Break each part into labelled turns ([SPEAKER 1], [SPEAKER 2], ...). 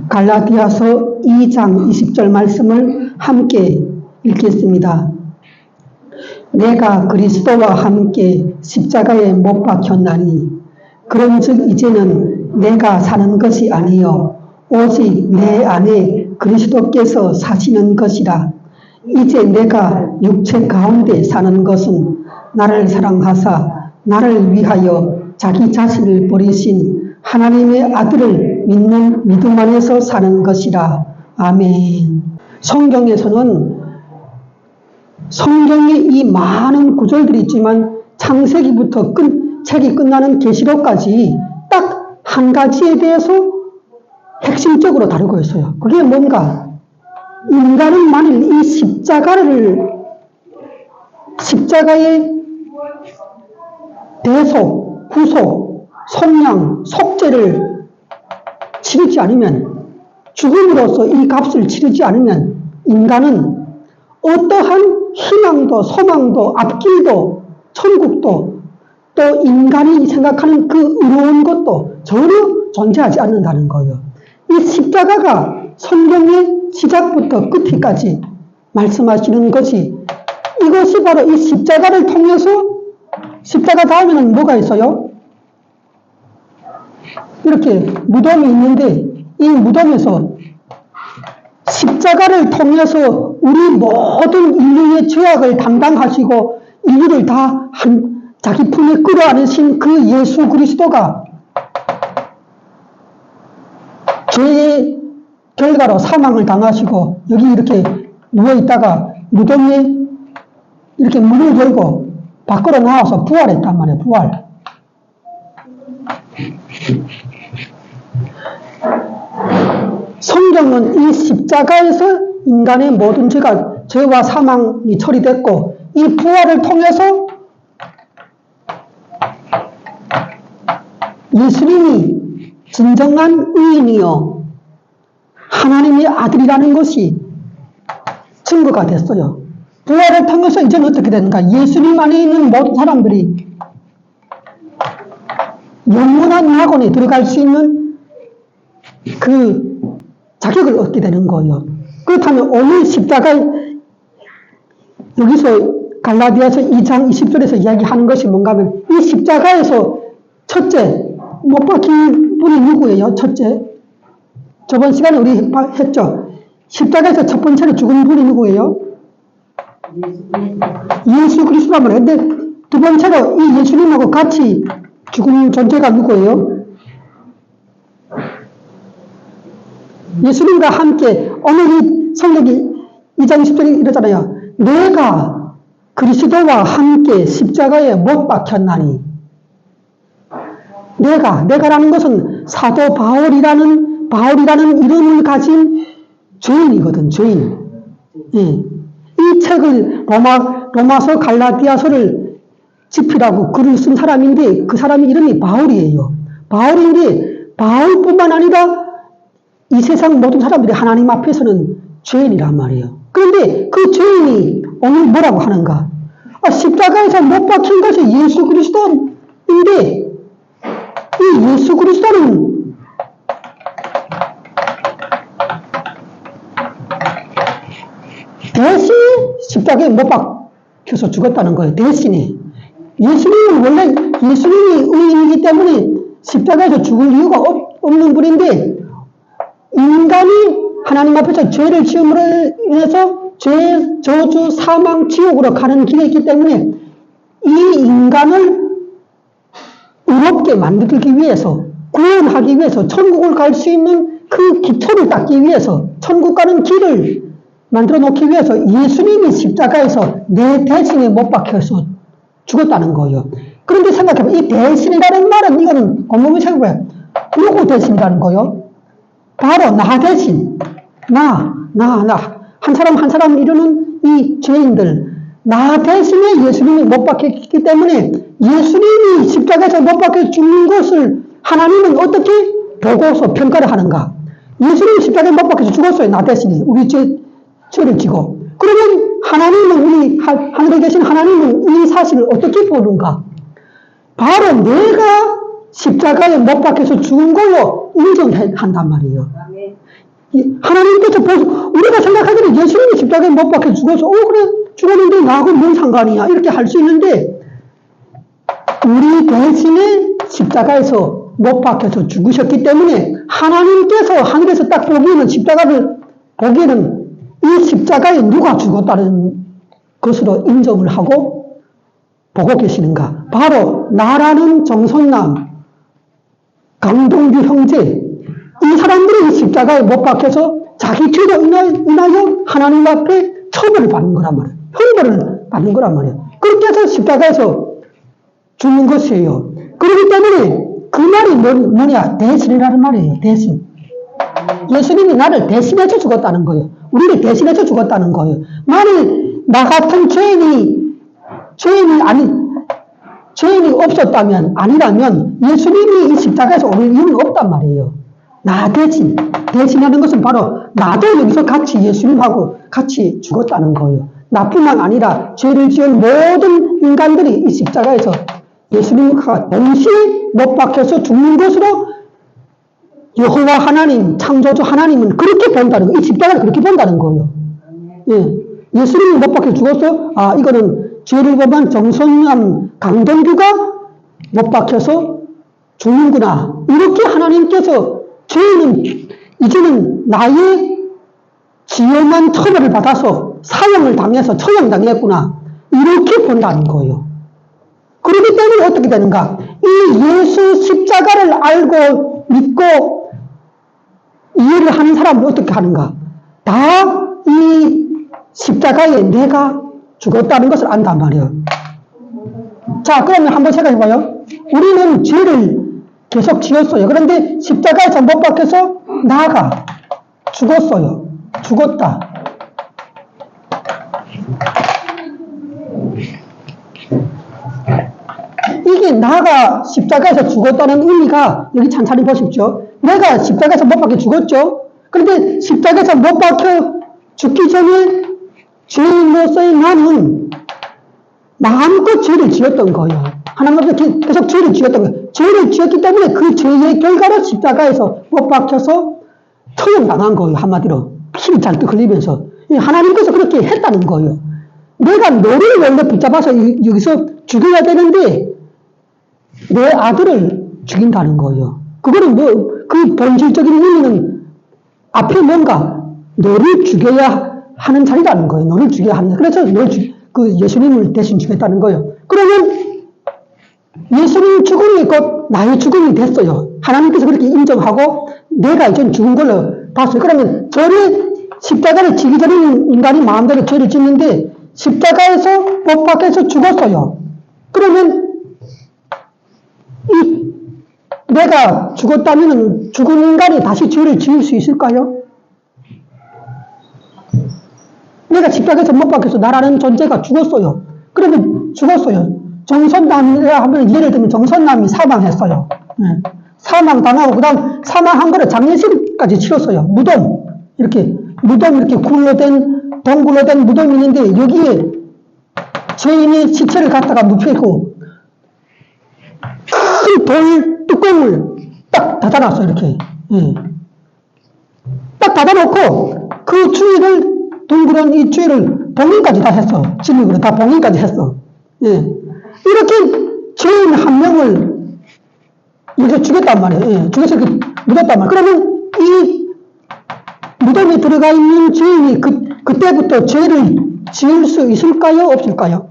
[SPEAKER 1] 갈라디아서 2장 20절 말씀을 함께 읽겠습니다. 내가 그리스도와 함께 십자가에 못 박혔나니 그런즉 이제는 내가 사는 것이 아니요 오직 내 안에 그리스도께서 사시는 것이라. 이제 내가 육체 가운데 사는 것은 나를 사랑하사 나를 위하여 자기 자신을 버리신 하나님의 아들을 믿는 믿음 안에서 사는 것이라. 아멘. 성경에서는 성경에 이 많은 구절들이 있지만 창세기부터 책이 끝나는 계시록까지 딱 한 가지에 대해서 핵심적으로 다루고 있어요. 그게 뭔가 인간은 만일 이 십자가의 대속, 후속, 속량, 속죄를 치르지 않으면, 죽음으로써 이 값을 치르지 않으면 인간은 어떠한 희망도 소망도 앞길도 천국도 또 인간이 생각하는 그 의로운 것도 전혀 존재하지 않는다는 거예요. 이 십자가가 성경의 시작부터 끝까지 말씀하시는 것이 이것이 바로 이 십자가를 통해서 십자가 다음에는 뭐가 있어요? 이렇게 무덤이 있는데 이 무덤에서 십자가를 통해서 우리 모든 인류의 죄악을 담당하시고 인류를 다 자기 품에 끌어안으신 그 예수 그리스도가 죄의 결과로 사망을 당하시고 여기 이렇게 누워있다가 무덤에 이렇게 문을 열고 밖으로 나와서 부활했단 말이에요. 부활. 성경은 이 십자가에서 인간의 모든 죄와 사망이 처리됐고 이 부활을 통해서 예수님이 진정한 의인이요 하나님의 아들이라는 것이 증거가 됐어요. 부활을 통해서 이제는 어떻게 되는가? 예수님 안에 있는 모든 사람들이 영원한 낙원에 들어갈 수 있는 그 자격을 얻게 되는 거예요. 그렇다면 오늘 십자가 여기서 갈라디아서 2장 20절에서 이야기하는 것이 뭔가 하면 이 십자가에서 첫째 못 박힌 분이 누구예요? 첫째 저번 시간에 우리 했죠. 십자가에서 첫 번째로 죽은 분이 누구예요? 예수 그리스도란 말이에요. 근데 두 번째로 이 예수님하고 같이 죽은 존재가 누구예요? 예수님과 함께 오늘 이 성경이 2장 10절에 이러잖아요. 내가 그리스도와 함께 십자가에 못 박혔나니 내가라는 것은 사도 바울이라는 이름을 가진 죄인이거든. 죄인. 예. 이 책을 로마서 갈라디아서를 집필하고 글을 쓴 사람인데 그 사람의 이름이 바울이에요. 바울인데 바울뿐만 아니라 이 세상 모든 사람들이 하나님 앞에서는 죄인이란 말이에요. 그런데 그 죄인이 오늘 뭐라고 하는가? 십자가에서 못 박힌 것이 예수 그리스도인데 이 예수 그리스도는 대신 십자가에 못 박혀서 죽었다는 거예요. 대신에. 예수님은 원래 예수님이 의인이기 때문에 십자가에서 죽을 이유가 없는 분인데 인간이 하나님 앞에서 죄를 지음으로 인해서 죄, 저주, 사망, 지옥으로 가는 길에 있기 때문에 이 인간을 의롭게 만들기 위해서 구원하기 위해서 천국을 갈 수 있는 그 기초를 닦기 위해서 천국 가는 길을 만들어 놓기 위해서 예수님이 십자가에서 내 대신에 못 박혀서 죽었다는 거예요. 그런데 생각해봐. 이 대신이라는 말은 이거는 곰곰이 생각해봐요. 누구 대신이라는 거예요? 바로 나 대신. 한 사람 한 사람 이루는 이 죄인들. 나 대신에 예수님이 못 박혔기 때문에 예수님이 십자가에서 못 박혀 죽는 것을 하나님은 어떻게 보고서 평가를 하는가? 예수님이 십자가에 못 박혀서 죽었어요. 나 대신에. 우리 죄를 지고. 그러면 하나님은 우리 하늘에 계신 하나님은 이 사실을 어떻게 보는가? 바로 내가 십자가에 못 박혀서 죽은 걸로 인정한단 말이에요. 하나님께서 우리가 생각하기는 예수님이 십자가에 못 박혀 죽어서 그래 죽었는데 나하고 뭔 상관이야 이렇게 할 수 있는데 우리 대신에 십자가에서 못 박혀서 죽으셨기 때문에 하나님께서 하늘에서 딱 보기에는 십자가를 보기에는 이 십자가에 누가 죽었다는 것으로 인정을 하고 보고 계시는가? 바로 나라는 정선남, 강동규 형제 이 사람들이 이 십자가에 못 박혀서 자기 죄로 인하여 하나님 앞에 처벌을 받는 거란 말이에요. 형벌을 받는 거란 말이에요. 그렇게 해서 십자가에서 죽는 것이에요. 그렇기 때문에 그 말이 뭐냐? 대신이라는 말이에요. 대신. 예수님이 나를 대신해서 죽었다는 거예요. 우리를 대신해서 죽었다는 거예요. 만일 나 같은 죄인이 없었다면, 아니라면 예수님이 이 십자가에서 오를 이유는 없단 말이에요. 나 대신하는 것은 바로 나도 여기서 같이 예수님하고 같이 죽었다는 거예요. 나뿐만 아니라 죄를 지은 모든 인간들이 이 십자가에서 예수님과 동시에 못 박혀서 죽는 것으로 여호와 하나님, 창조주 하나님은 그렇게 본다는 거예요. 이 십자가를 그렇게 본다는 거예요. 예. 예수님이 못 박혀 죽어서, 이거는 죄를 범한 정선남, 강동규가 못 박혀서 죽는구나. 이렇게 하나님께서 죄는, 이제는 나의 지엄한 처벌을 받아서 사형을 당해서 처형당했구나. 이렇게 본다는 거예요. 그렇기 때문에 어떻게 되는가? 이 예수 십자가를 알고 믿고 이해를 하는 사람은 어떻게 하는가? 다 이 십자가에 내가 죽었다는 것을 안단 말이에요. 자, 그러면 한번 생각해봐요. 우리는 죄를 계속 지었어요. 그런데 십자가에서 못 박혀서 나가 죽었어요. 죽었다. 이게 나가 십자가에서 죽었다는 의미가 여기 찬찬히 보십시오. 내가 십자가에서 못 박혀 죽었죠. 그런데 십자가에서 못 박혀 죽기 전에 죄인으로서의 나는 마음껏 죄를 지었던 거예요. 하나님 앞에 계속 죄를 지었던 거예요. 죄를 지었기 때문에 그 죄의 결과로 십자가에서 못 박혀서 처형당한 거예요. 한마디로 피를 잔뜩 흘리면서 하나님께서 그렇게 했다는 거예요. 내가 너를 원래 붙잡아서 여기서 죽여야 되는데 내 아들을 죽인다는 거예요. 그거는 그 본질적인 의미는 앞에 뭔가 너를 죽여야 하는 자리라는 거예요. 너를 죽여야 하는. 그래서 그 예수님을 대신 죽였다는 거예요. 그러면 예수님 죽음이 곧 나의 죽음이 됐어요. 하나님께서 그렇게 인정하고 내가 이제 죽은 걸로 봤어요. 그러면 십자가를 지기 전에 인간이 마음대로 죄를 짓는데 십자가에서 못 박혀서 죽었어요. 그러면 내가 죽었다면 죽은 인간이 다시 죄를 지을 수 있을까요? 내가 십자가에서 못 박혀서 나라는 존재가 죽었어요. 그러면 죽었어요. 정선남이라 하면 예를 들면 정선남이 사망했어요. 사망당하고 그 다음 사망한 거를 장례식까지 치렀어요. 무덤 이렇게 동굴로 된 무덤이 있는데 여기에 죄인의 시체를 갖다가 눕히고 큰 돌 뚜껑을 딱 닫아놨어요. 이렇게 딱 닫아놓고 그 주위를 둥그런 이 주위를 봉인까지 다 했어. 진흙으로 다 봉인까지 했어. 이렇게 죄인 한 명을 이렇게 죽였단 말이에요. 죽여서 이렇게 묻었단 말이에요. 그러면 이 무덤에 들어가 있는 죄인이 그때부터 죄를 지을 수 있을까요? 없을까요?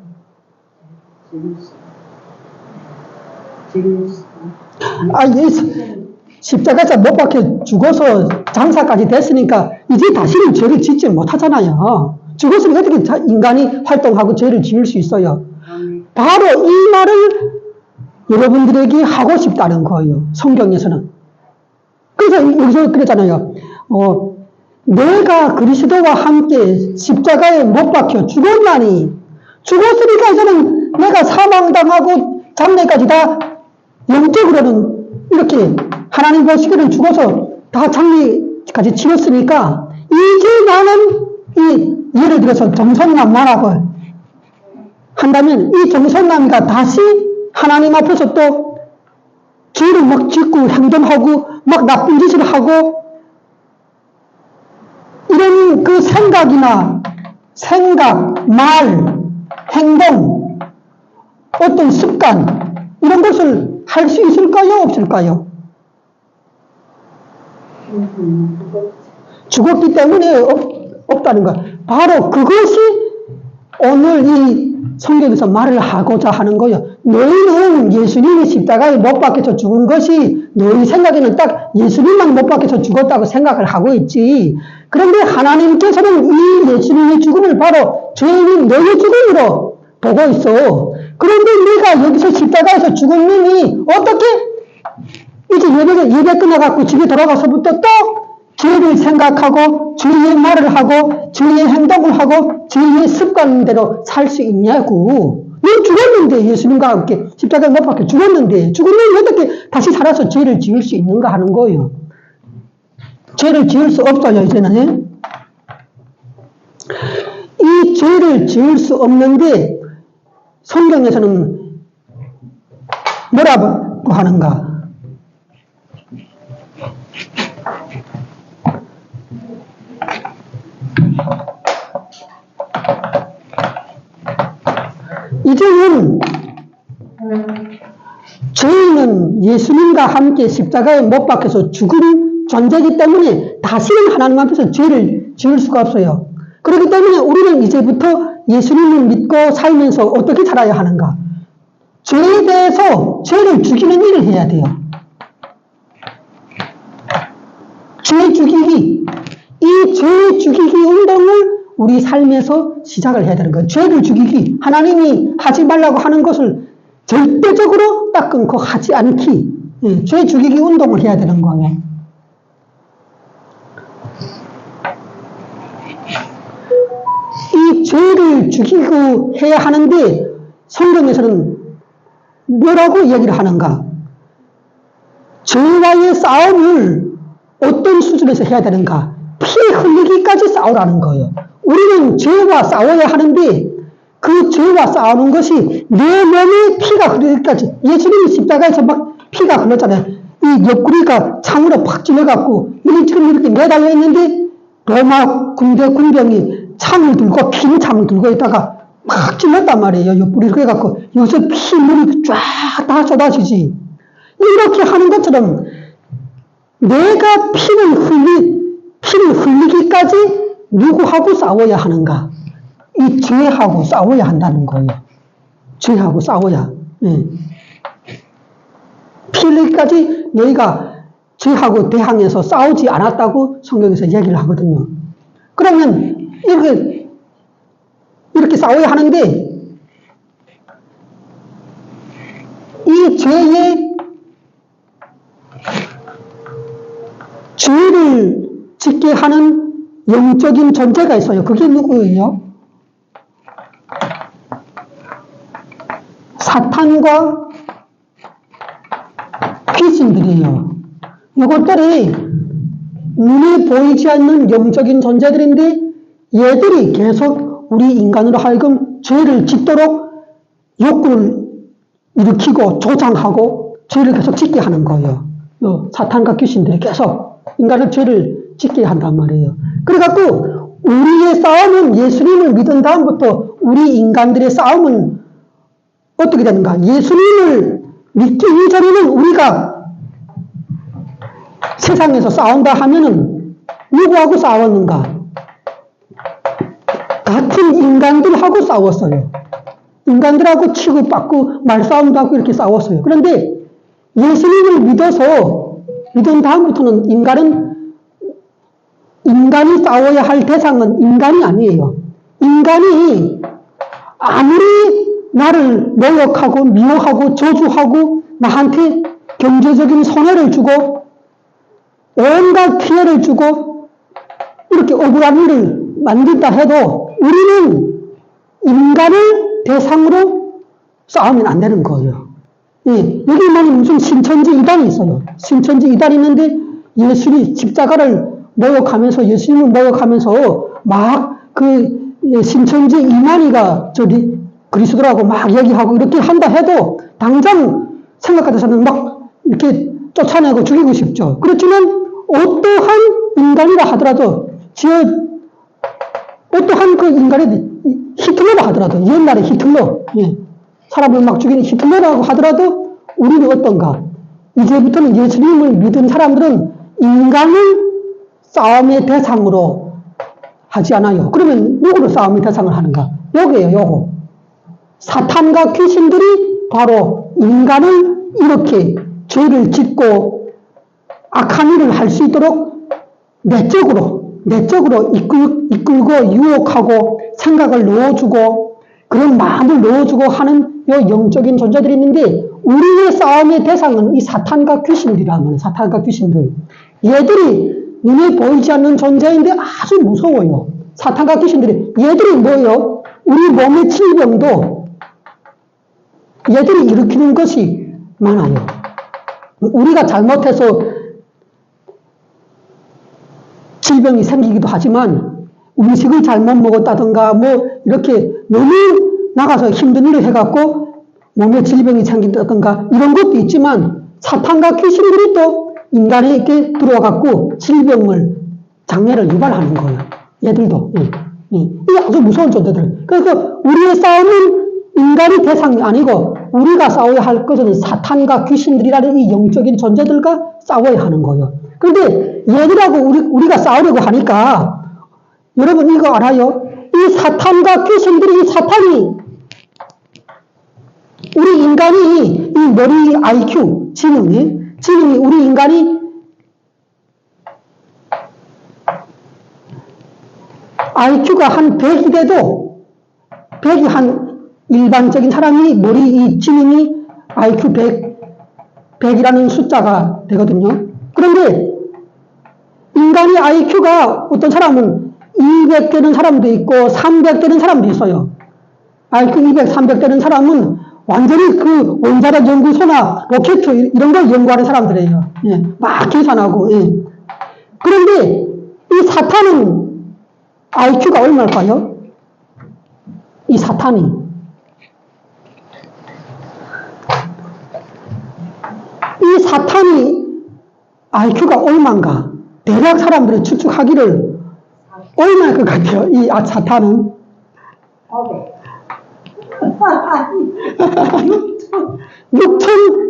[SPEAKER 1] 십자가에서 못 박혀 죽어서 장사까지 됐으니까 이제 다시는 죄를 짓지 못하잖아요. 죽었으면 어떻게 인간이 활동하고 죄를 지을 수 있어요? 바로 이 말을 여러분들에게 하고 싶다는 거예요. 성경에서는. 그래서 여기서 그랬잖아요. 내가 그리스도와 함께 십자가에 못 박혀 죽었나니 죽었으니까 이제는 내가 사망당하고 장례까지 다 영적으로는 이렇게 하나님 보시기에는 죽어서 다 장례까지 치렀으니까 이제 나는 예를 들어서 정선남 만학을 한다면 이 정선남이가 다시 하나님 앞에서 또 죄를 막 짓고 행동하고 막 나쁜 짓을 하고 이런 그 생각, 말, 행동, 어떤 습관 이런 것을 할 수 있을까요? 없을까요? 죽었기 때문에 없다는 거야. 바로 그것이 오늘 이 성경에서 말을 하고자 하는 거예요. 너희는 예수님이 십자가에 못 박혀서 죽은 것이 너희 생각에는 딱 예수님만 못 박혀서 죽었다고 생각을 하고 있지. 그런데 하나님께서는 이 예수님의 죽음을 바로 죄인인 너희 죽음으로 보고 있어. 그런데 네가 여기서 십자가에서 죽은 놈이 어떻게 이제 예배 끝나갖고 집에 돌아가서부터 또 죄를 생각하고 죄의 말을 하고 죄의 행동을 하고 죄의 습관대로 살 수 있냐고. 너 죽었는데 예수님과 함께 십자가에 못 박혀 죽었는데 죽으면 어떻게 다시 살아서 죄를 지을 수 있는가 하는 거예요. 죄를 지을 수 없어요. 이제는 이 죄를 지을 수 없는데 성경에서는 뭐라고 하는가? 이제는 죄인은 예수님과 함께 십자가에 못 박혀서 죽은 존재이기 때문에 다시는 하나님 앞에서 죄를 지을 수가 없어요. 그렇기 때문에 우리는 이제부터 예수님을 믿고 살면서 어떻게 살아야 하는가? 죄에 대해서 죄를 죽이는 일을 해야 돼요. 죄 죽이기, 이 죄 죽이기 운동을 우리 삶에서 시작을 해야 되는 거예요. 죄를 죽이기, 하나님이 하지 말라고 하는 것을 절대적으로 딱 끊고 하지 않기, 죄 죽이기 운동을 해야 되는 거예요. 이 죄를 죽이고 해야 하는데 성경에서는 뭐라고 얘기를 하는가? 죄와의 싸움을 어떤 수준에서 해야 되는가? 피 흘리기까지 싸우라는 거예요. 우리는 죄와 싸워야 하는데 그 죄와 싸우는 것이 내 몸에 피가 흐르기까지. 예수님이 십자가에서 막 피가 흘렀잖아요. 이 옆구리가 창으로 팍 찔러갖고 지금 이렇게 매달려 있는데 로마 군대 군병이 창을 들고 핀 창을 들고 있다가 막 찔렀단 말이에요. 옆구리를 그래갖고 여기서 피물이 쫙 다 쏟아지지. 이렇게 하는 것처럼 내가 피를 흘리기까지 누구하고 싸워야 하는가? 이 죄하고 싸워야 한다는 거예요. 죄하고 싸워야. 피 흘리기까지 너희가 죄하고 대항해서 싸우지 않았다고 성경에서 얘기를 하거든요. 그러면 이렇게 싸워야 하는데 이 죄를 짓게 하는 영적인 존재가 있어요. 그게 누구예요? 사탄과 귀신들이에요. 이것들이 눈에 보이지 않는 영적인 존재들인데 얘들이 계속 우리 인간으로 하여금 죄를 짓도록 욕구를 일으키고 조장하고 죄를 계속 짓게 하는 거예요. 사탄과 귀신들이 계속 인간을 죄를 짓게 한단 말이에요. 그래갖고 우리의 싸움은 예수님을 믿은 다음부터 우리 인간들의 싸움은 어떻게 되는가? 예수님을 믿기 이전에는 우리가 세상에서 싸운다 하면은 누구하고 싸웠는가? 같은 인간들하고 싸웠어요. 인간들하고 치고받고 말싸움도 하고 이렇게 싸웠어요. 그런데 예수님을 믿은 다음부터는 인간이 싸워야 할 대상은 인간이 아니에요. 인간이 아무리 나를 모욕하고 미워하고 저주하고 나한테 경제적인 손해를 주고 온갖 피해를 주고 이렇게 억울한 일을 만든다 해도 우리는 인간을 대상으로 싸우면 안 되는 거예요. 여기만 무슨 신천지 이단이 있어요. 신천지 이단이 있는데 예수님 십자가를 모욕하면서 예수님을 모욕하면서 막 그 신천지 이만희가 저기 그리스도라고 막 얘기하고 이렇게 한다 해도 당장 생각 같아서는 막 이렇게 쫓아내고 죽이고 싶죠. 그렇지만 어떠한 인간이라 하더라도 어떠한 그 인간이 히틀러라 하더라도 옛날에 히틀러 사람을 막 죽이는 히틀러라고 하더라도 우리는 어떤가? 이제부터는 예수님을 믿은 사람들은 인간을 싸움의 대상으로 하지 않아요. 그러면 누구를 싸움의 대상을 하는가? 요거예요, 요거. 사탄과 귀신들이 바로 인간을 이렇게 죄를 짓고 악한 일을 할 수 있도록 내적으로 이끌고 유혹하고 생각을 넣어주고 그런 마음을 넣어주고 하는 요 영적인 존재들이 있는데 우리의 싸움의 대상은 이 사탄과 귀신들이라는 사탄과 귀신들. 얘들이 눈에 보이지 않는 존재인데 아주 무서워요. 사탄과 귀신들이. 얘들이 뭐예요? 우리 몸의 질병도 얘들이 일으키는 것이 많아요. 우리가 잘못해서 질병이 생기기도 하지만 음식을 잘못 먹었다든가 뭐 이렇게 너무 나가서 힘든 일을 해갖고 몸에 질병이 생긴다든가 이런 것도 있지만 사탄과 귀신들이 또 인간에게 들어와갖고 장애를 유발하는 거예요. 얘들도. 이게 아주 무서운 존재들. 그래서 우리의 싸움은 인간이 대상이 아니고 우리가 싸워야 할 것은 사탄과 귀신들이라는 이 영적인 존재들과 싸워야 하는 거예요. 그런데 얘들하고 우리가 싸우려고 하니까 여러분 이거 알아요? 이 사탄과 귀신들이 사탄이 우리 인간이 이 머리 IQ 지능이 우리 인간이 IQ가 한 100이 돼도 100이 한 일반적인 사람이 머리 이 지능이 IQ 100이라는 숫자가 되거든요. 그런데 인간의 IQ가 어떤 사람은 200 되는 사람도 있고 300 되는 사람도 있어요. IQ 200, 300 되는 사람은 완전히 그 원자력 연구소나 로켓 이런 걸 연구하는 사람들이에요. 막 계산하고. 그런데 이 사탄은 IQ가 얼마일까요? 이 사탄이. 이 사탄이 IQ가 얼마인가? 대략 사람들이 추측하기를 얼마일 것 같아요? 이 사탄은?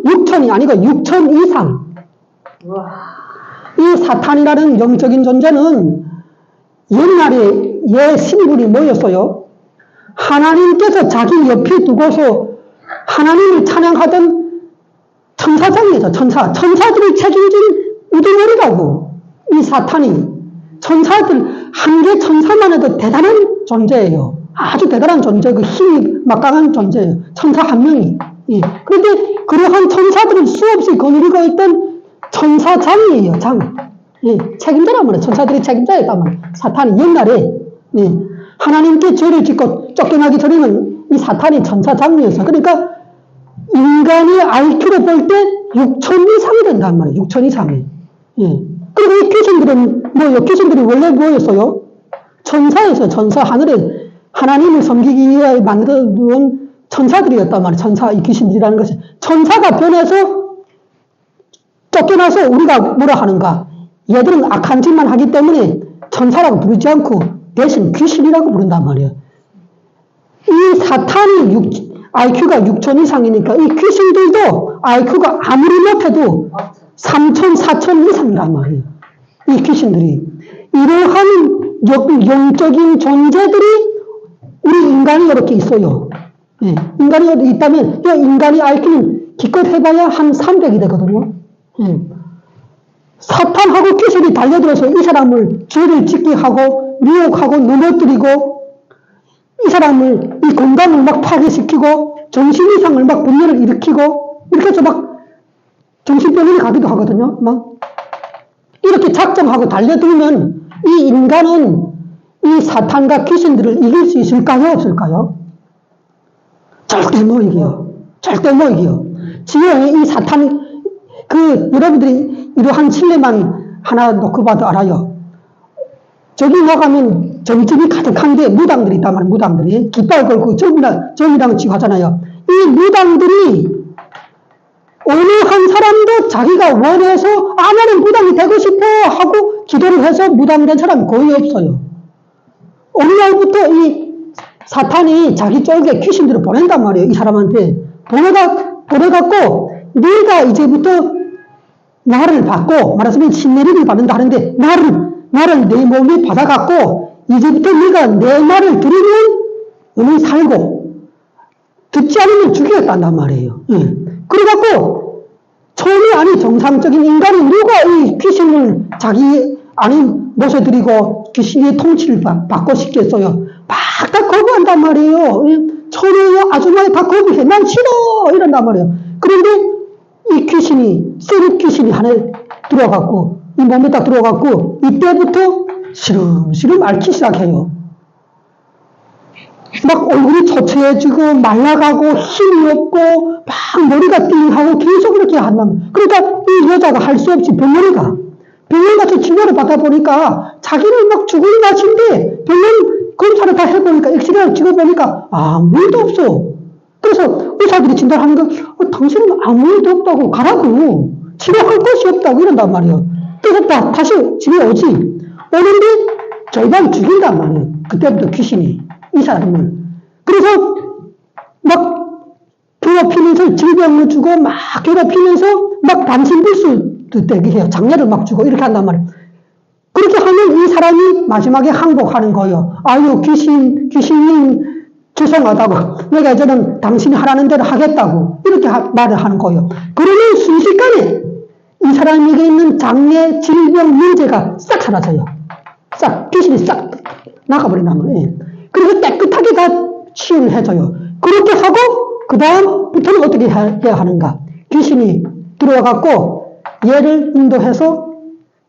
[SPEAKER 1] 6천이 아니고 6천 이상. 이 사탄이라는 영적인 존재는 옛날에 옛 신분이 뭐였어요? 하나님께서 자기 옆에 두고서 하나님을 찬양하던 천사장이죠. 천사들이 책임진 우두머리라고. 이 사탄이 한 개 천사만 해도 대단한 존재예요. 아주 대단한 존재, 그 힘이 막강한 존재예요. 천사 한 명이. 그런데 그러한 천사들을 수없이 거느리고 있던 천사장이에요. 책임자란 말이에요. 천사들이 책임자였단 말이에요. 사탄이 옛날에 하나님께 죄를 짓고 쫓겨나기 전에는 이 사탄이 천사장이었어요. 그러니까 인간의 IQ로 볼 때 6천 이상이 된단 말이에요. 6천 이상이. 그리고 이 귀신들은 귀신들이 원래 뭐였어요? 천사였어요. 천사. 하늘에 하나님을 섬기기 위해 만들어둔 천사들이었단 말이에요. 이 귀신들이라는 것이. 천사가 변해서 쫓겨나서 우리가 뭐라 하는가? 얘들은 악한 짓만 하기 때문에 천사라고 부르지 않고 대신 귀신이라고 부른단 말이에요. 이 사탄이 IQ가 6천 이상이니까 이 귀신들도 IQ가 아무리 높여도 3천, 4천 이상이란 말이에요. 이 귀신들이. 이러한 영적인 존재들이 우리 인간이 이렇게 있어요. 인간이 있다면 인간의 IQ는 기껏 해봐야 한 300이 되거든요. 사탄하고 귀신이 달려들어서 이 사람을 죄를 짓게 하고 미혹하고 넘어뜨리고 이 사람을 이 건강을 막 파괴시키고 정신 이상을 막 분열을 일으키고 이렇게 해서 막 정신병원에 가기도 하거든요. 막 이렇게 작정하고 달려들면 이 인간은 이 사탄과 귀신들을 이길 수 있을까요? 없을까요? 절대 못 이겨요. 절대 못 이겨요. 지금 이 사탄 여러분들이 이러한 신뢰만 하나 놓고 봐도 알아요. 저기 나가면 점집이 가득한 게 무당들이 있단 말이에요. 무당들이 깃발 걸고 정이랑 치고 하잖아요. 이 무당들이 어느 한 사람도 자기가 원해서 나는 무당이 되고 싶어 하고 기도를 해서 무당된 사람 거의 없어요. 어느 날부터 이 사탄이 자기 쪽에 귀신들을 보낸단 말이에요. 이 사람한테 보내갖고 네가 이제부터 나를 받고, 말하자면 신내림을 받는다 하는데 나를 내 몸에 받아갖고 이제부터 네가 내 말을 들으면 너는 살고 듣지 않으면 죽이겠다는 말이에요. 예. 그래갖고 처음에 아니 정상적인 인간이 누가 이 귀신을 자기 안에 모셔드리고 귀신의 통치를 받고 싶겠어요. 막 다 거부한단 말이에요. 예. 처음에 아주머니 다 거부해. 난 싫어 이런단 말이에요. 그런데 이 귀신이 센 귀신이 하나 들어갔고 이 몸에 딱 들어갔고 이때부터 시름시름 앓기 시작해요. 막 얼굴이 초췌해지고 말라가고 힘이 없고 막 머리가 띵하고 계속 이렇게 한다면, 그러니까 이 여자가 할 수 없이 병원 가서 치료를 받다 보니까 자기는 막 죽을 맛인데 병원 검사를 다 해보니까 엑스레이를 찍어보니까 아무 일도 없어. 그래서 의사들이 진단하는 거 당신은 아무 일도 없다고 가라고, 치료할 것이 없다고 이런단 말이에요. 그래서 다시 집에 오지. 오는데 절반 죽인단 말이에요. 그때부터 귀신이 이 사람을. 그래서 막 괴롭히면서 질병을 주고 막 괴롭히면서 막 반신불수 되게 해요. 장례를 막 주고 이렇게 한단 말이에요. 그렇게 하면 이 사람이 마지막에 항복하는 거예요. 아유 귀신님 죄송하다고, 내가 이제는 당신이 하라는 대로 하겠다고 이렇게 말을 하는 거예요. 그러면 순식간에 이 사람에게 있는 장애, 질병, 문제가 싹 사라져요. 싹 귀신이 싹 나가버린단 말이에요. 그래서 깨끗하게 다 치유를 해줘요. 그렇게 하고 그 다음부터는 어떻게 해야 하는가? 귀신이 들어와갖고 얘를 인도해서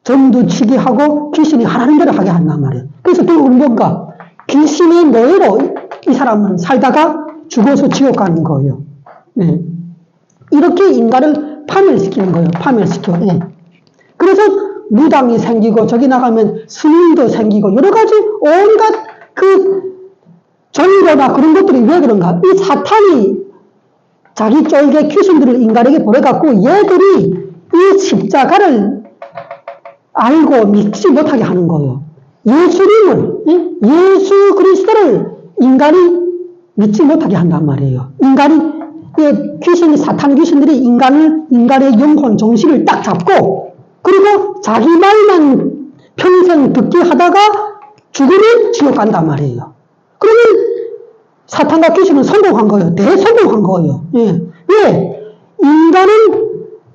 [SPEAKER 1] 전두치기 하고 귀신이 하라는 대로 하게 한단 말이에요. 그래서 결국은 뭔가 귀신의 노예로 이 사람은 살다가 죽어서 지옥 가는 거예요. 네. 이렇게 인간을 파멸시키는 거예요. 파멸시켜. 네. 그래서 무당이 생기고 저기 나가면 스님도 생기고 여러 가지 온갖 그 정의로나 그런 것들이 왜 그런가? 이 사탄이 자기 쫄개 귀신들을 인간에게 보내갖고 얘들이 이 십자가를 알고 믿지 못하게 하는 거예요. 예수님을, 예수 그리스도를 인간이 믿지 못하게 한단 말이에요. 귀신이, 사탄 귀신들이 인간의 영혼, 정신을 딱 잡고, 그리고 자기 말만 평생 듣게 하다가 죽으면 지옥 간단 말이에요. 그러면 사탄과 귀신은 성공한 거예요. 대성공한 거예요. 예. 왜?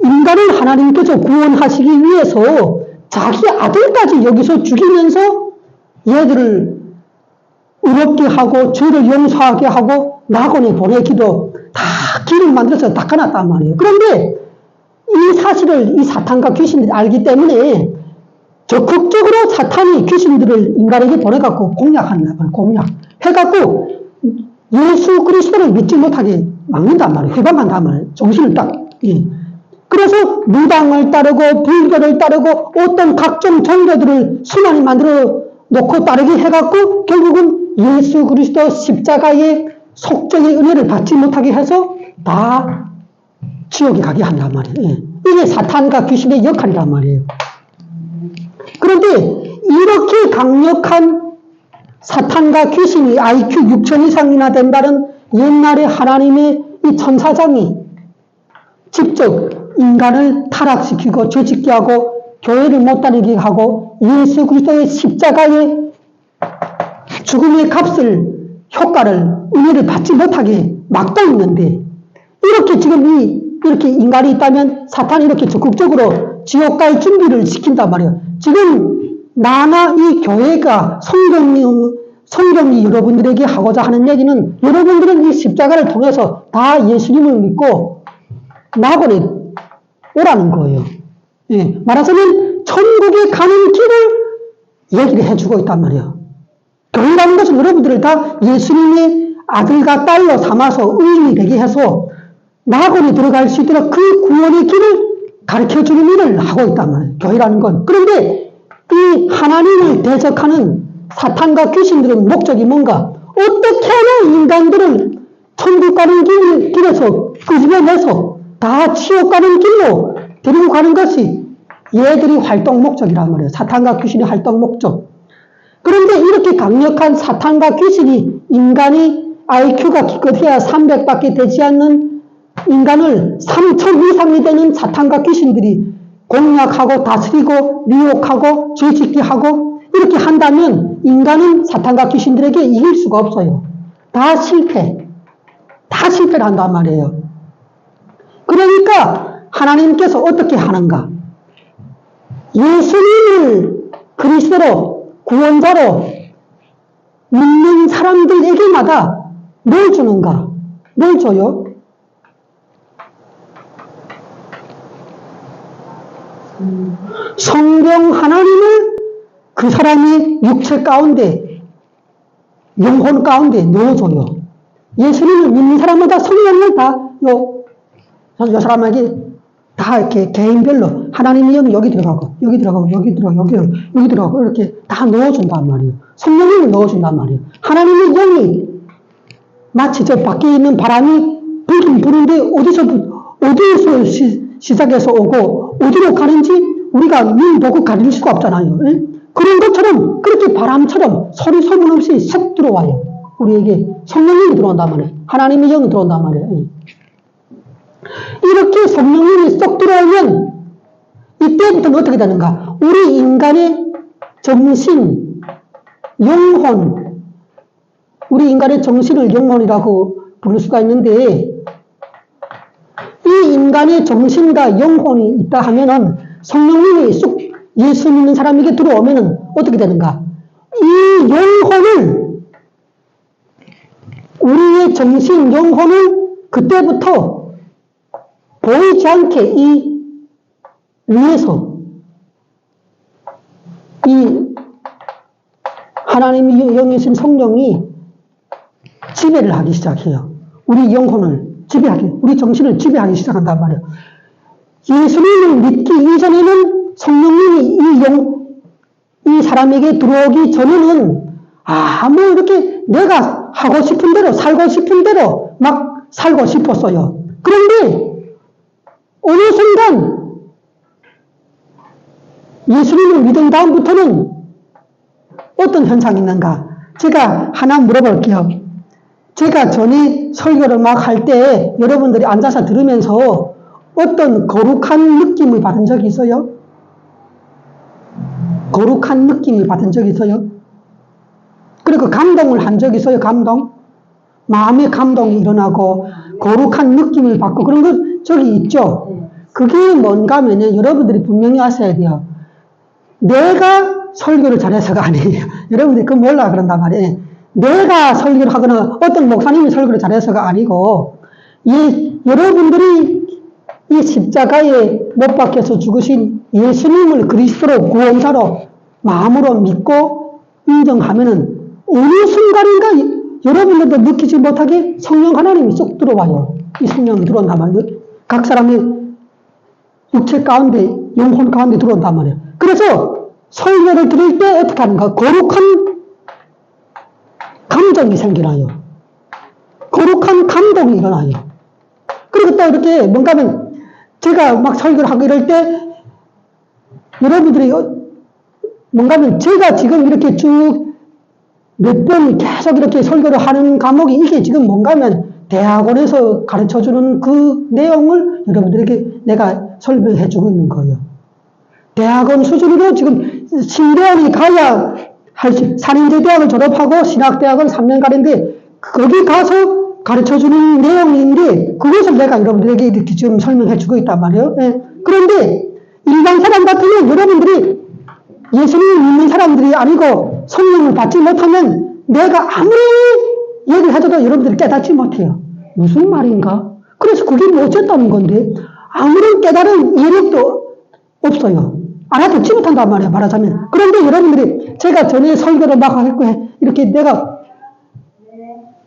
[SPEAKER 1] 인간을 하나님께서 구원하시기 위해서 자기 아들까지 여기서 죽이면서 얘들을 의롭게 하고 죄를 용서하게 하고 낙원에 보내기도 다 길을 만들어서 닦아놨단 말이에요. 그런데 이 사실을 이 사탄과 귀신들이 알기 때문에 적극적으로 사탄이 귀신들을 인간에게 보내갖고 공략한단 말이에요. 공략해갖고 예수 그리스도를 믿지 못하게 막는단 말이에요. 해방한단 말이에요. 정신을 딱. 예. 그래서 무당을 따르고 불교를 따르고 어떤 각종 종교들을 수많이 만들어 놓고 따르게 해갖고 결국은 예수 그리스도 십자가의 속죄의 은혜를 받지 못하게 해서 다 지옥에 가게 한단 말이에요. 예. 이게 사탄과 귀신의 역할이란 말이에요. 그런데 이렇게 강력한 사탄과 귀신이 IQ 6천 이상이나 된다는 옛날에 하나님의 이 천사장이 직접 인간을 타락시키고 죄짓게 하고 교회를 못 다니게 하고 예수 그리스도의 십자가의 죽음의 효과를 은혜를 받지 못하게 막고 있는데, 이렇게 지금 이렇게 인간이 있다면 사탄이 이렇게 적극적으로 지옥 갈 준비를 시킨단 말이에요. 지금 나나 이 교회가 성경이 여러분들에게 하고자 하는 얘기는, 여러분들은 이 십자가를 통해서 다 예수님을 믿고 낙원에 오라는 거예요. 예, 말하자면 천국에 가는 길을 얘기를 해주고 있단 말이에요. 교회라는 것은 여러분들을 다 예수님의 아들과 딸로 삼아서 의인이 되게 해서 낙원에 들어갈 수 있도록 그 구원의 길을 가르쳐주는 일을 하고 있단 말이에요. 교회라는 건. 그런데 이 하나님을 대적하는 사탄과 귀신들의 목적이 뭔가? 어떻게 하면 인간들을 천국 가는 길에서 끄집어내서 다 지옥 가는 길로 데리고 가는 것이 얘들이 활동 목적이란 말이에요. 사탄과 귀신의 활동 목적. 그런데 이렇게 강력한 사탄과 귀신이 인간이 IQ가 기껏해야 300밖에 되지 않는 인간을 3000 이상이 되는 사탄과 귀신들이 공략하고 다스리고 미혹하고 죄짓게 하고 이렇게 한다면 인간은 사탄과 귀신들에게 이길 수가 없어요. 다 실패. 다 실패를 한단 말이에요. 그러니까 하나님께서 어떻게 하는가? 예수님을 그리스도로 구원자로 믿는 사람들에게마다 뭘 주는가? 뭘 줘요? 성령 하나님을 그 사람이 육체 가운데, 영혼 가운데 넣어줘요. 예수님을 믿는 사람마다 성령을 다, 요 사람에게 다 이렇게 개인별로 하나님의 영이 여기 들어가고, 여기 들어가고, 여기 들어가고, 여기 들어가고, 이렇게 다 넣어준단 말이에요. 성령을 넣어준단 말이에요. 하나님의 영이 마치 저 밖에 있는 바람이 불긴 부는데 어디에서 시작해서 오고, 어디로 가는지 우리가 눈 보고 가릴 수가 없잖아요. 에? 그런 것처럼, 그렇게 바람처럼 소리 소문 없이 쏙 들어와요. 우리에게 성령님이 들어온단 말이에요. 하나님의 영이 들어온단 말이에요. 이렇게 성령님이 쏙 들어오면 이때부터는 어떻게 되는가? 우리 인간의 정신, 영혼, 우리 인간의 정신을 영혼이라고 부를 수가 있는데 이 인간의 정신과 영혼이 있다 하면은 성령님이 쑥 예수 믿는 사람에게 들어오면은 어떻게 되는가? 이 영혼을, 우리의 정신, 영혼을 그때부터 보이지 않게 이 위에서 이 하나님의 영이신 성령이 지배를 하기 시작해요. 우리 영혼을 지배하기, 우리 정신을 지배하기 시작한단 말이에요. 예수님을 믿기 이전에는 성령님이 이 사람에게 들어오기 전에는 아무 이렇게 내가 하고 싶은 대로, 살고 싶은 대로 막 살고 싶었어요. 그런데 어느 순간 예수님을 믿은 다음부터는 어떤 현상이 있는가? 제가 하나 물어볼게요. 제가 전에 설교를 막 할 때 여러분들이 앉아서 들으면서 어떤 거룩한 느낌을 받은 적이 있어요? 거룩한 느낌을 받은 적이 있어요? 그리고 감동을 한 적이 있어요? 감동? 마음의 감동이 일어나고 거룩한 느낌을 받고 그런 것 저기 있죠? 그게 뭔가 하면요, 여러분들이 분명히 아셔야 돼요. 내가 설교를 잘해서가 아니에요. 여러분들이 그거 몰라 그런단 말이에요. 내가 설교를 하거나 어떤 목사님이 설교를 잘해서가 아니고 여러분들이 이 십자가에 못 박혀서 죽으신 예수님을 그리스도로 구원자로 마음으로 믿고 인정하면은 어느 순간인가 여러분들도 느끼지 못하게 성령 하나님이 쏙 들어와요. 이 성령이 들어온단 말이에요. 각 사람의 육체 가운데, 영혼 가운데 들어온단 말이에요. 그래서 설교를 들을 때 어떻게 하는가? 거룩한 감정이 생겨나요. 거룩한 감동이 일어나요. 그리고 또 이렇게 뭔가 하면 제가 막 설교를 하고 이럴 때 여러분들이 뭔가 하면 제가 지금 이렇게 쭉 몇 번 계속 이렇게 설교를 하는 과목이 이게 지금 뭔가 하면 대학원에서 가르쳐주는 그 내용을 여러분들에게 내가 설명해 주고 있는 거예요. 대학원 수준으로 지금 신대원이 가야 산인제 대학을 졸업하고 신학대학은 3년 가는데 거기 가서 가르쳐주는 내용인데 그것을 내가 여러분들에게 이렇게 지금 설명해 주고 있단 말이에요. 네. 그런데 일반 사람 같으면 여러분들이 예수님을 믿는 사람들이 아니고 성령을 받지 못하면 내가 아무리 얘기를 해줘도 여러분들이 깨닫지 못해요. 무슨 말인가? 그래서 그게 어쨌다는 건데 아무런 깨달은 이력도 없어요. 알아듣지 못한단 말이에요. 말하자면. 그런데 여러분들이 제가 전에 설교를 막 하고 이렇게 내가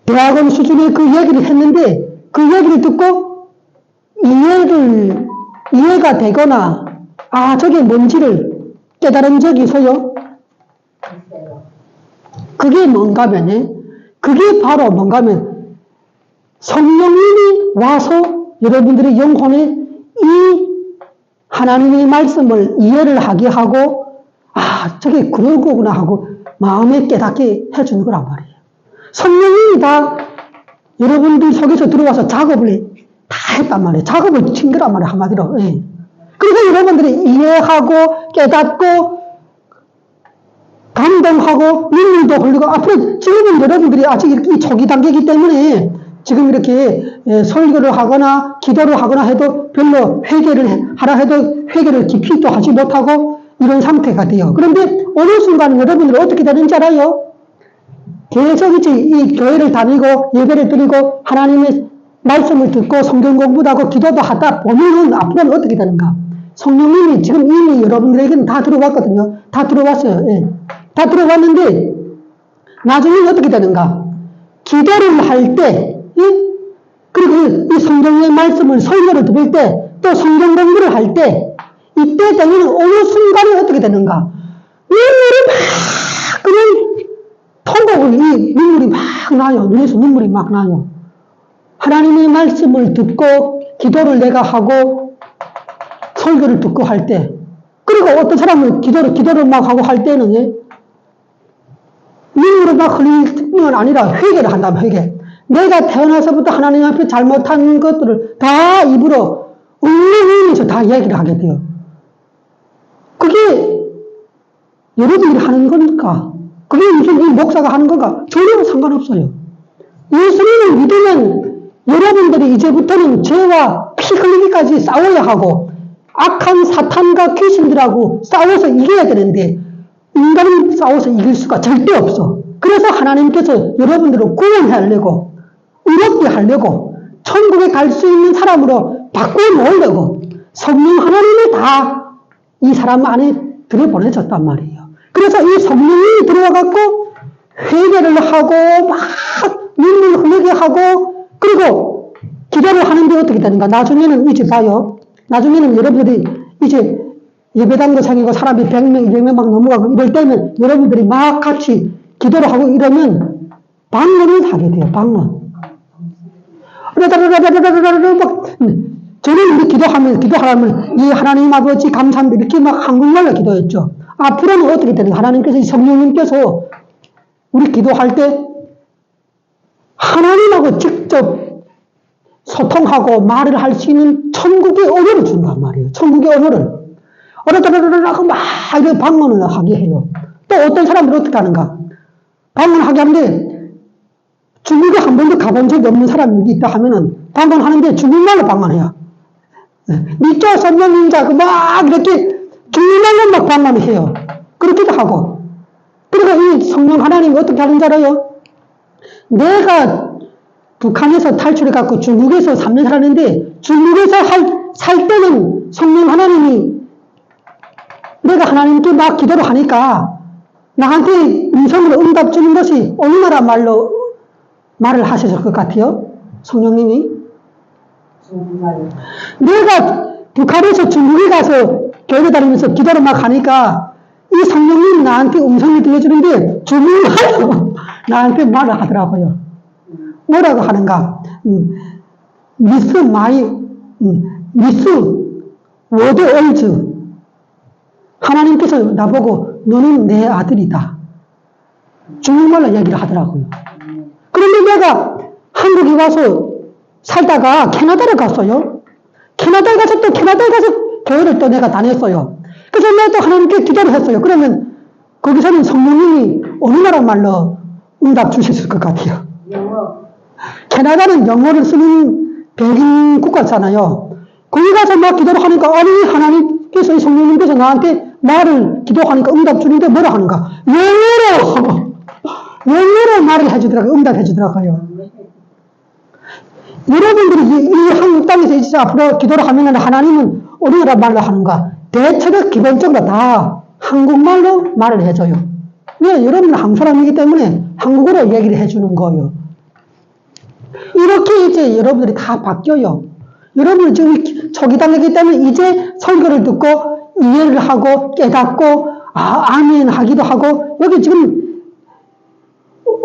[SPEAKER 1] 대학원 수준의 그 얘기를 했는데 그 얘기를 듣고 이해가 되거나 저게 뭔지를 깨달은 적이 있어요? 그게 뭔가 하면 그게 바로 뭔가 하면 성령님이 와서 여러분들의 영혼에 이 하나님의 말씀을 이해를 하게 하고, 아, 저게 그런 거구나 하고 마음에 깨닫게 해주는 거란 말이에요. 성령님이 다 여러분들 속에서 들어와서 작업을 다 했단 말이에요. 작업을 친 거란 말이에요, 한마디로. 예. 그래서 여러분들이 이해하고 깨닫고 감동하고 눈물도 흘리고, 앞으로 지금은 여러분들이 아직 이 초기 단계이기 때문에 지금 이렇게 설교를 하거나 기도를 하거나 해도 별로 회개를 하라 해도 회개를 깊이 또 하지 못하고 이런 상태가 돼요. 그런데 어느 순간 여러분들이 어떻게 되는지 알아요? 계속 이제 이 교회를 다니고 예배를 드리고 하나님의 말씀을 듣고 성경 공부도 하고 기도도 하다 보면은 앞으로는 어떻게 되는가? 성령님이 지금 이미 여러분들에게는 다 들어왔거든요. 다 들어왔어요. 예. 다 들어왔는데 나중에는 어떻게 되는가? 기도를 할 때, 예? 그리고 이 성경의 말씀을 설교를 들을 때, 또 성경 공부를 할 때, 이때 되면 어느 순간에 어떻게 되는가? 눈물이 막 그냥 통곡을, 이 눈물이 막 나요. 눈에서 눈물이 막 나요. 하나님의 말씀을 듣고 기도를 내가 하고 설교를 듣고 할 때, 그리고 어떤 사람은 기도를 막 하고 할 때는, 예? 눈물을 막 흘리는 건 아니라 회개를 한다면 회개. 내가 태어나서부터 하나님 앞에 잘못한 것들을 다 입으로 울면서 다 이야기를 하게 돼요. 그게 여러분들이 하는 겁니까? 그게 무슨 이 목사가 하는 건가? 전혀 상관없어요. 예수님을 믿으면 여러분들이 이제부터는 죄와 피 흘리기까지 싸워야 하고 악한 사탄과 귀신들하고 싸워서 이겨야 되는데 인간은 싸워서 이길 수가 절대 없어. 그래서 하나님께서 여러분들을 구원하려고, 의롭게 하려고, 천국에 갈 수 있는 사람으로 바꾸어 놓으려고 성령 하나님이 다 이 사람 안에 들여보내졌단 말이에요. 그래서 이 성령이 들어와갖고 회개를 하고 막 눈물 흘리게 하고 그리고 기도를 하는데 어떻게 되는가? 나중에는 이제 봐요. 나중에는 여러분들이 이제 예배당도 생기고 사람이 100명, 200명 막 넘어가고 이럴 때는 여러분들이 막 같이 기도를 하고 이러면 방언을 하게 돼요. 방언. 막 저는 우리 기도하면 이 하나님 아버지 감사합니다 이렇게 막 한국말로 기도했죠. 앞으로는 어떻게 되는가? 하나님께서 이 성령님께서 우리 기도할 때 하나님하고 직접 소통하고 말을 할 수 있는 천국의 언어를 준단 말이에요. 천국의 언어를. 하고 막 이렇게 방언을 하게 해요. 또 어떤 사람들은 어떻게 하는가? 방언하게 하는데 중국에 한 번도 가본 적이 없는 사람이 있다 하면은 방언하는데 중국말로 방언해요. 니조 선명인자 막 이렇게 중국말로 막 방언을 해요. 그렇게도 하고. 그리고 이 성령 하나님이 어떻게 하는지 알아요? 내가 북한에서 탈출해갖고 중국에서 3년 살았는데 중국에서 살 때는 성령 하나님이 내가 하나님께 막 기도를 하니까 나한테 음성으로 응답 주는 것이 어느 나라 말로 말을 하셨을 것 같아요? 성령님이? 내가 북한에서 중국에 가서 교회 다니면서 기도를 막 하니까 이 성령님이 나한테 음성을 들려주는데 중국말로 나한테 말을 하더라고요. 뭐라고 하는가? 미스 워드 얼즈. 하나님께서 나보고 너는 내 아들이다. 중국말로 얘기를 하더라고요. 그런데 내가 한국에 와서 살다가 캐나다를 갔어요. 캐나다에 가서 교회를 또 내가 다녔어요. 그래서 내가 또 하나님께 기도를 했어요. 그러면 거기서는 성령님이 어느 나라 말로 응답 주셨을 것 같아요. 영어. 캐나다는 영어를 쓰는 백인 국가잖아요. 거기 가서 막 기도를 하니까 아니 하나님께서 이 성령님께서 나한테 말을 기도하니까 응답 주는데 뭐라 하는가? 영어로 말을 해주더라고요. 응답해 주더라고요. 여러분들이 이 한국 땅에서 이제 앞으로 기도를 하면 하나님은 어느 나라 말로 하는가? 대체로 기본적으로 다 한국말로 말을 해줘요. 왜? 여러분은 한국 사람이기 때문에 한국어로 얘기를 해주는 거예요. 이렇게 이제 여러분들이 다 바뀌어요. 여러분은 지금 초기 단계이기 때문에 이제 설교를 듣고 이해를 하고 깨닫고 아멘 하기도 하고 여기 지금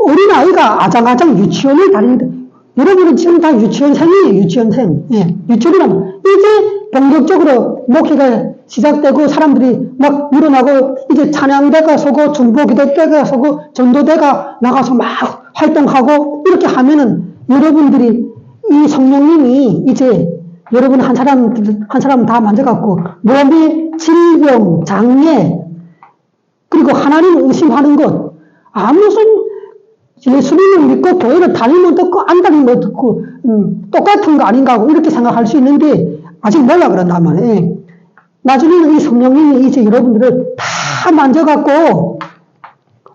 [SPEAKER 1] 어린아이가 아장아장 유치원을 다니는데 여러분은 지금 다 유치원생이에요, 유치원생. 예, 유치원이라면. 이제 본격적으로 목회가 시작되고 사람들이 막 일어나고 이제 찬양대가 서고 중보기도대가 서고 전도대가 나가서 막 활동하고 이렇게 하면은 여러분들이 이 성령님이 이제 여러분 한 사람 다 만져갖고 몸의 질병, 장애 그리고 하나님을 의심하는 것 무슨 예수님을 믿고 교회를 다니면 듣고 안 다니면 듣고 똑같은 거 아닌가 하고 이렇게 생각할 수 있는데 아직 몰라 그런단 말이에요. 나중에는 이 성령님이 이제 여러분들을 다 만져갖고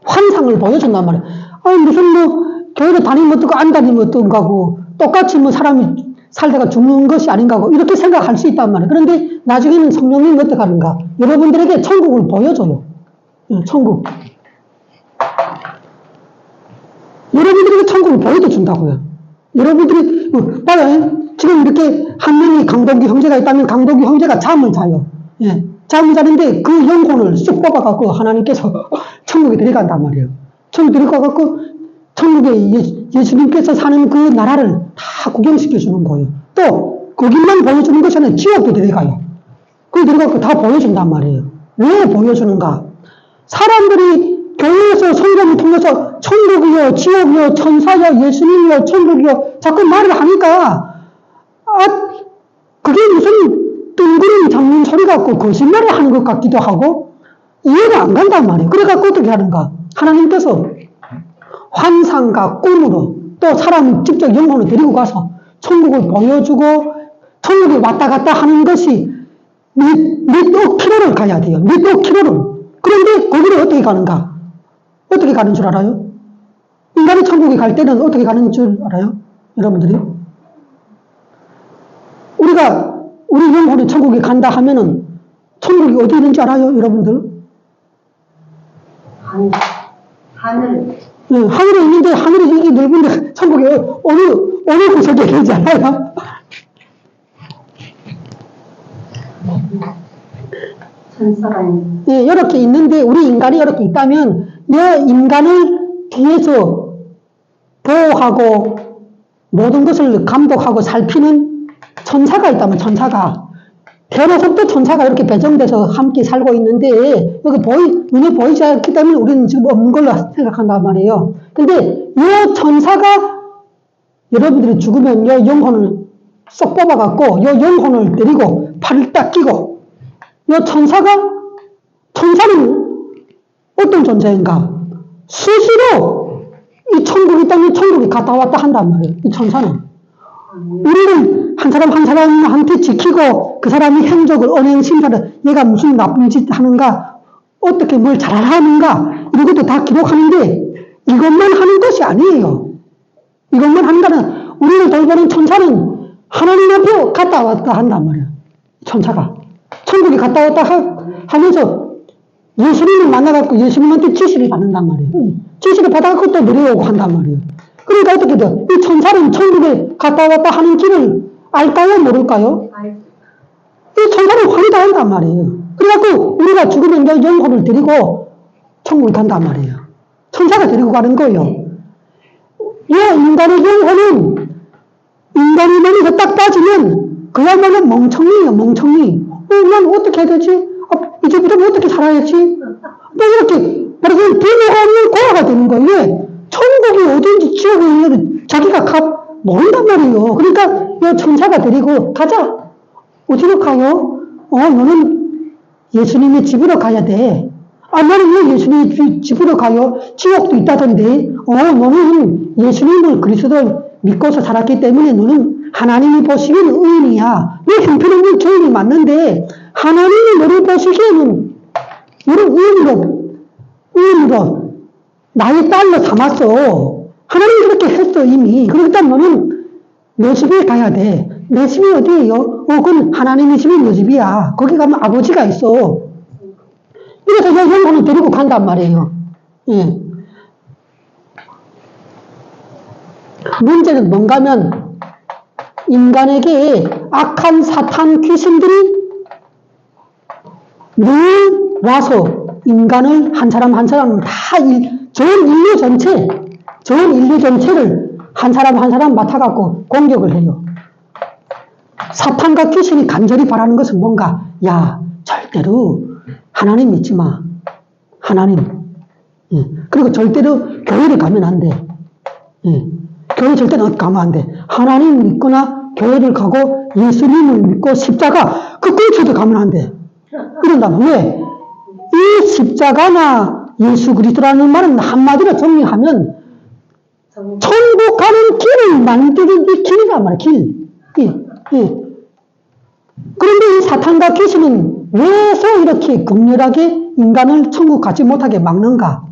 [SPEAKER 1] 환상을 보여준단 말이에요. 무슨 뭐 교회를 다니면 듣고 안 다니면 어떤가 하고 똑같이 뭐 사람이 살다가 죽는 것이 아닌가 하고 이렇게 생각할 수 있단 말이에요. 그런데 나중에는 성령님이 어떻게 하는가? 여러분들에게 천국을 보여줘요. 천국. 여러분들에게 천국을 보여준다고요. 여러분들이 봐요. 지금 이렇게 한 명이 강동규 형제가 있다면 강동규 형제가 잠을 자요. 예, 잠을 자는데 그 영혼을 쑥 뽑아갖고 하나님께서 천국에 들어간단 말이에요. 천국에 들어가갖고 천국에 예수님께서 사는 그 나라를 다 구경시켜주는 거예요. 또 거기만 보여주는 것이 아니라 지옥도 들어가요. 거기 들어가고 다 보여준단 말이에요. 왜 보여주는가? 사람들이 교회에서 성경을 통해서 천국이요, 지옥이요, 천사요, 예수님이요, 천국이요 자꾸 말을 하니까 그게 무슨 뜬구름 잡는 소리 같고 거짓말을 하는 것 같기도 하고 이해가 안 간단 말이에요. 그래갖고 어떻게 하는가? 하나님께서 환상과 꿈으로 또 사람을 직접 영혼을 데리고 가서 천국을 보여주고 천국에 왔다 갔다 하는 것이 몇억 킬로를 가야 돼요. 몇억 킬로를. 그런데 거기를 어떻게 가는가? 어떻게 가는 줄 알아요? 인간이 천국에 갈 때는 어떻게 가는 줄 알아요? 여러분들이? 우리 영혼이 천국에 간다 하면은 천국이 어디 있는지 알아요? 여러분들?
[SPEAKER 2] 하늘.
[SPEAKER 1] 네, 하늘에 있는데 하늘이 이게 넓은데 천국이 어느 구석에 있는지 알아요?
[SPEAKER 2] 천사가
[SPEAKER 1] 네, 이렇게 있는데 우리 인간이 이렇게 있다면 이 인간을 뒤에서 보호하고 모든 것을 감독하고 살피는 천사가 있다면 천사가 태어나서부터 천사가 이렇게 배정돼서 함께 살고 있는데 여기 눈에 보이지 않기 때문에 우리는 지금 없는 걸로 생각한단 말이에요. 근데 이 천사가 여러분들이 죽으면 이 영혼을 쏙 뽑아갖고 이 영혼을 데리고 팔을 딱 끼고 이 천사는 어떤 존재인가? 스스로 이 천국이 있다면 천국에 갔다 왔다 한단 말이에요. 이 천사는. 우리는 한 사람 한 사람한테 지키고 그 사람의 행적을 언행 심사를 얘가 무슨 나쁜 짓 하는가 어떻게 뭘 잘하는가 이런 것도 다 기록하는데 이것만 하는 것이 아니에요. 이것만 하는 거는 우리를 돌보는 천사는 하나님 앞에 갔다 왔다 한단 말이에요. 천사가 천국에 갔다 왔다 하면서 예수님을 만나갖고 예수님한테 지시를 받는단 말이에요. 지시를 받아갖고 또 내려오고 한단 말이에요. 그러니까 어떻게 돼요? 이 천사는 천국에 갔다 왔다 하는 길을 알까요? 모를까요? 이 천사는 확인 다 한단 말이에요. 그래갖고 우리가 죽으면 이제 영혼을 데리고 천국에 간단 말이에요. 천사가 데리고 가는 거예요. 이 인간의 영혼은 인간이 몸에서 딱 따지면 그야말로 멍청이에요. 멍청이. 난 어떻게 해야 되지? 이제부터 어떻게 살아야지? 또 이렇게 그래서 부모가 없는 고아가 되는 거예요. 천국이 어딘지 지옥이 있는지 자기가 모른단 말이에요. 그러니까 이 천사가 데리고 가자. 어디로 가요? 너는 예수님의 집으로 가야 돼. 나는 왜 예수님의 집으로 가요? 지옥도 있다던데. 너는 예수님을 그리스도를 믿고서 살았기 때문에 너는 하나님이 보시기에는 의인이야. 왜 형편없는 죄인이 맞는데 하나님이 너를 보시기에는 너를 의인으로 나의 딸로 삼았어. 하나님이 그렇게 했어 이미. 그러니까 너는 내 집에 가야 돼. 내 집이 어디예요? 그건 하나님의 집이 내 집이야. 거기 가면 아버지가 있어. 이래서 영혼을 데리고 간단 말이에요. 예. 문제는 뭔가 하면 인간에게 악한 사탄 귀신들이 늘 와서 인간을 한 사람 한 사람 다 전 인류 전체를 한 사람 한 사람 맡아갖고 공격을 해요. 사탄과 귀신이 간절히 바라는 것은 뭔가? 야, 절대로 하나님 믿지 마. 하나님. 예. 그리고 절대로 교회를 가면 안 돼. 예. 교회 절대로 가면 안 돼. 하나님 믿거나 교회를 가고 예수님을 믿고 십자가 그 근처도 가면 안 돼. 이런다면 왜? 이 십자가나 예수 그리스도라는 말은 한마디로 정리하면 천국 가는 길을 만드는 이 길이란 말이야. 길. 예. 그런데 이 사탄과 귀신은 왜서 이렇게 극렬하게 인간을 천국 가지 못하게 막는가?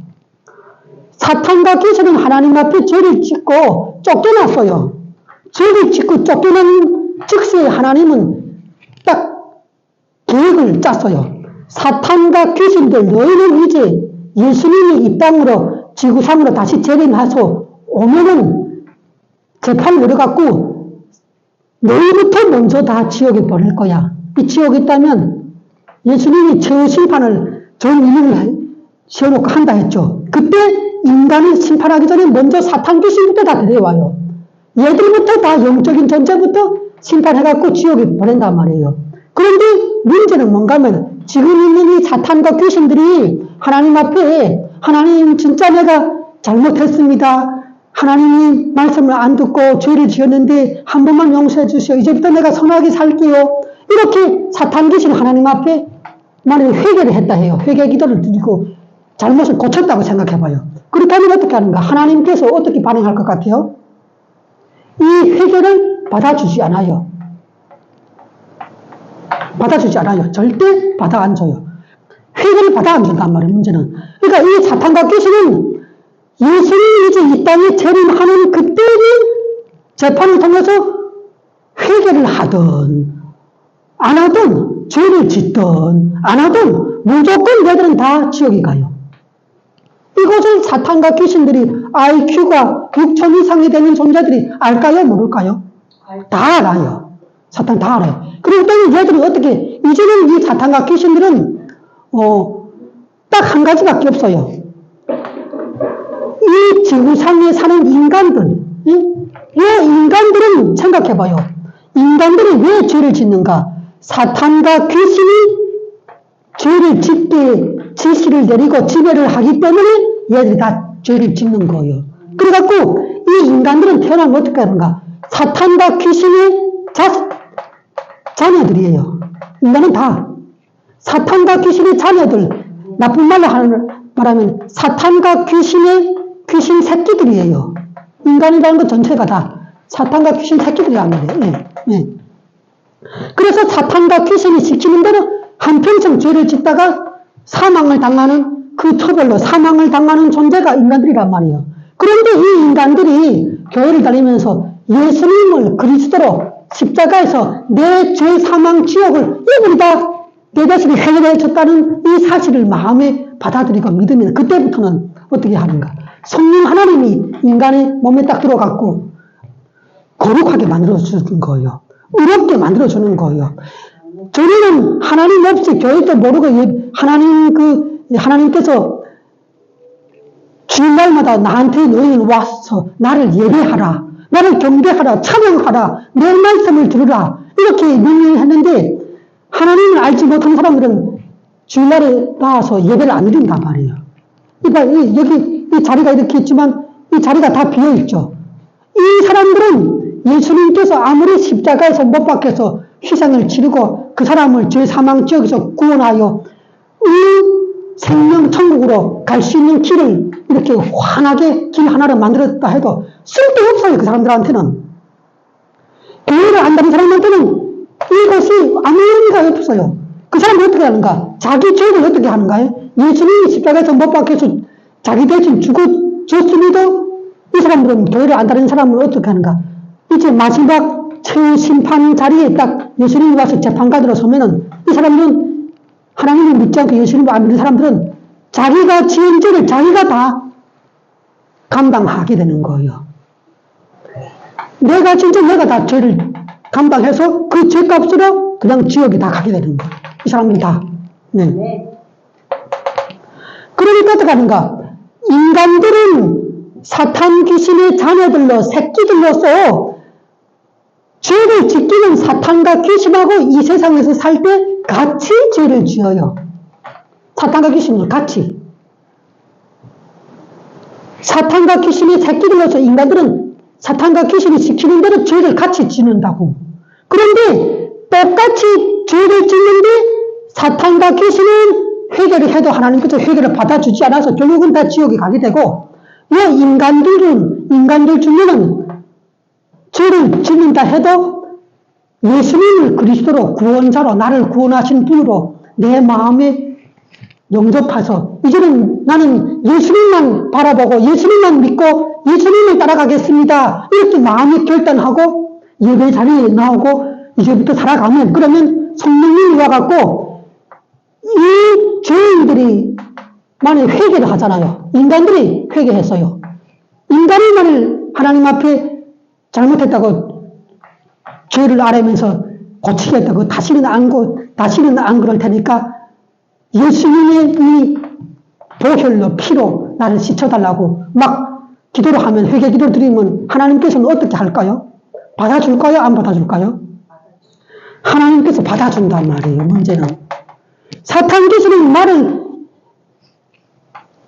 [SPEAKER 1] 사탄과 귀신은 하나님 앞에 죄를 짓고 쫓겨났어요. 죄를 짓고 쫓겨난 즉시에 하나님은 딱 계획을 짰어요. 사탄과 귀신들 너희는 이제 예수님이 이 땅으로 지구상으로 다시 재림해서 오면은 재판을 열어갖고 너희부터 먼저 다 지옥에 보낼 거야. 이 지옥에 있다면 예수님이 최후 심판을 전 인류를 세워놓고 한다 했죠. 그때 인간을 심판하기 전에 먼저 사탄 귀신부터 다 데려와요. 얘들부터 다 영적인 존재부터 심판해갖고 지옥에 보낸단 말이에요. 그런데 문제는 뭔가 하면 지금 있는 이 사탄과 귀신들이 하나님 앞에 하나님 진짜 내가 잘못했습니다. 하나님이 말씀을 안 듣고 죄를 지었는데 한 번만 용서해 주세요. 이제부터 내가 선하게 살게요. 이렇게 사탄 귀신 하나님 앞에 만약에 회개를 했다 해요. 회개 기도를 드리고 잘못을 고쳤다고 생각해봐요. 그렇다면 어떻게 하는가? 하나님께서 어떻게 반응할 것 같아요? 이 회개를 받아주지 않아요. 받아주지 않아요. 절대 받아 안 줘요. 회개를 받아 안 준단 말이에요. 문제는. 그러니까 이 사탄과 귀신은 예수님이 이제 이 땅에 재림하는 그때는 재판을 통해서 회개를 하든 안 하든 죄를 짓든 안 하든 무조건 얘들은 다 지옥에 가요. 이것을 사탄과 귀신들이 IQ가 6천 이상이 되는 존재들이 알까요? 모를까요? 다 알아요. 사탄 다 알아요. 그리고 또 얘들은 어떻게 이제는 이 사탄과 귀신들은 딱 한 가지밖에 없어요. 이 지구상에 사는 인간들, 이 인간들은 생각해봐요. 인간들이 왜 죄를 짓는가? 사탄과 귀신이 죄를 짓게 지시를 내리고 지배를 하기 때문에 얘들이 다 죄를 짓는 거예요. 그래갖고 이 인간들은 태어나면 어떻게 하는가? 사탄과 귀신의 자녀들이에요. 인간은 다 사탄과 귀신의 자녀들, 나쁜 말로 말하면 사탄과 귀신 새끼들이에요. 인간이라는 것 전체가 다 사탄과 귀신 새끼들이란 말이에요. 예. 그래서 사탄과 귀신이 시키는 대로 한평생 죄를 짓다가 사망을 당하는 그 처벌로 사망을 당하는 존재가 인간들이란 말이에요. 그런데 이 인간들이 교회를 다니면서 예수님을 그리스도로 십자가에서 내 죄 사망 지옥을 이분이 다 내 자신이 해결해 줬다는 이 사실을 마음에 받아들이고 믿으면 그때부터는 어떻게 하는가? 성령 하나님이 인간의 몸에 딱 들어갔고 거룩하게 만들어주는 거예요. 의롭게 만들어주는 거예요. 저희는 하나님 없이 교회도 모르고 하나님께서 주일날마다 나한테 너희는 와서 나를 예배하라, 나를 경배하라, 찬양하라, 내 말씀을 들으라 이렇게 명령을 했는데 하나님을 알지 못한 사람들은 주일날에 나와서 예배를 안 드린단 말이에요. 여기 이 자리가 이렇게 있지만 이 자리가 다 비어있죠. 이 사람들은 예수님께서 아무리 십자가에서 못 박혀서 희생을 치르고 그 사람을 죄 사망 지역에서 구원하여 이 생명 천국으로 갈 수 있는 길을 이렇게 환하게 길 하나를 만들었다 해도 쓸데없어요. 그 사람들한테는. 교회를 안 다니는 사람한테는 이것이 아무 의미가 없어요. 그 사람이 어떻게 하는가? 자기 죄를 어떻게 하는가요? 예수님이 십자가에서 못 박혀서 자기 대신 죽어줬음에도 이 사람들은 교회를 안 다니는 사람은 어떻게 하는가? 이제 마지막 최후 심판 자리에 딱 예수님이 와서 재판관으로 서면은 이 사람들은 하나님을 믿지 않고 예수님을 안 믿는 사람들은 자기가 지은 죄를 자기가 다 감당하게 되는 거예요. 내가 다 죄를 감당해서 그 죄값으로 그냥 지옥에 다 가게 되는 거예요. 이 사람들이 다. 네. 그러니까 어떻게 하는가? 인간들은 사탄 귀신의 자녀들로 새끼들로서 죄를 짓기는 사탄과 귀신하고 이 세상에서 살 때 같이 죄를 지어요. 사탄과 귀신은 같이. 사탄과 귀신의 새끼들로서 인간들은 사탄과 귀신이 시키는 대로 죄를 같이 짓는다고. 그런데 똑같이 죄를 짓는데 사탄과 귀신은 회개를 해도 하나님께서 회개를 받아주지 않아서 결국은 다 지옥에 가게 되고, 이 인간들 중에는 죄를 짓는다 해도 예수님을 그리스도로 구원자로 나를 구원하신 분으로 내 마음에 영접해서 이제는 나는 예수님만 바라보고 예수님만 믿고 예수님을 따라가겠습니다. 이렇게 마음에 결단하고 예배 자리에 나오고 이제부터 살아가면, 그러면 성령님이 와갖고 이 죄인들이 만약에 회개를 하잖아요. 인간들이 회개했어요. 인간이 만일 하나님 앞에 잘못했다고 죄를 아뢰면서 고치겠다고 다시는 안 그럴 테니까 예수님의 이 보혈로 피로 나를 씻어달라고 막 기도를 하면, 회개 기도를 드리면 하나님께서는 어떻게 할까요? 받아줄까요? 안 받아줄까요? 하나님께서 받아준단 말이에요. 문제는 사탄 귀신은 말을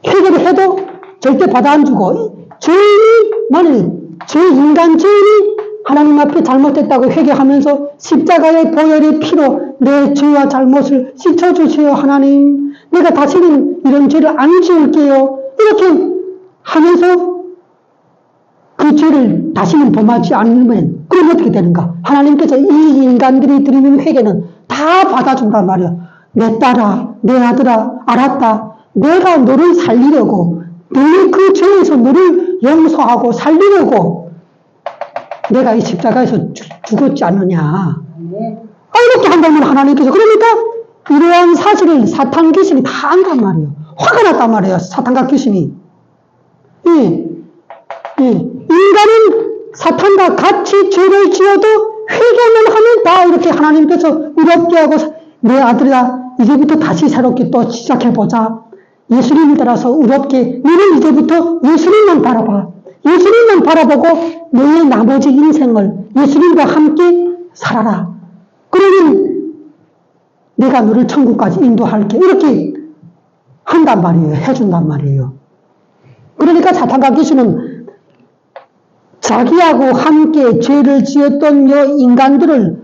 [SPEAKER 1] 회개를 해도 절대 받아 안 주고, 인간 죄인이 하나님 앞에 잘못했다고 회개하면서 십자가의 보혈의 피로 내 죄와 잘못을 씻어주세요 하나님, 내가 다시는 이런 죄를 안 지을게요, 이렇게 하면서 그 죄를 다시는 범하지 않으면 그럼 어떻게 되는가? 하나님께서 이 인간들이 드리는 회개는 다 받아준단 말이야. 내 딸아, 내 아들아, 알았다. 내가 너를 살리려고, 너의 그 죄에서 너를 용서하고 살리려고 내가 이 십자가에서 죽었지 않느냐. 이렇게 한다면 하나님께서, 그러니까 이러한 사실을 사탄 귀신이 다 안단 말이에요. 화가 났단 말이에요. 사탄과 귀신이. 인간은 사탄과 같이 죄를 지어도 회개만 하면 다 이렇게 하나님께서 의롭게 하고, 내 아들아 이제부터 다시 새롭게 또 시작해보자. 예수님을 따라서 의롭게, 너는 이제부터 예수님만 바라봐. 예수님만 바라보고 너의 나머지 인생을 예수님과 함께 살아라. 그러면 내가 너를 천국까지 인도할게. 이렇게 한단 말이에요. 해준단 말이에요. 그러니까 사탄과 귀신은 자기하고 함께 죄를 지었던 이 인간들을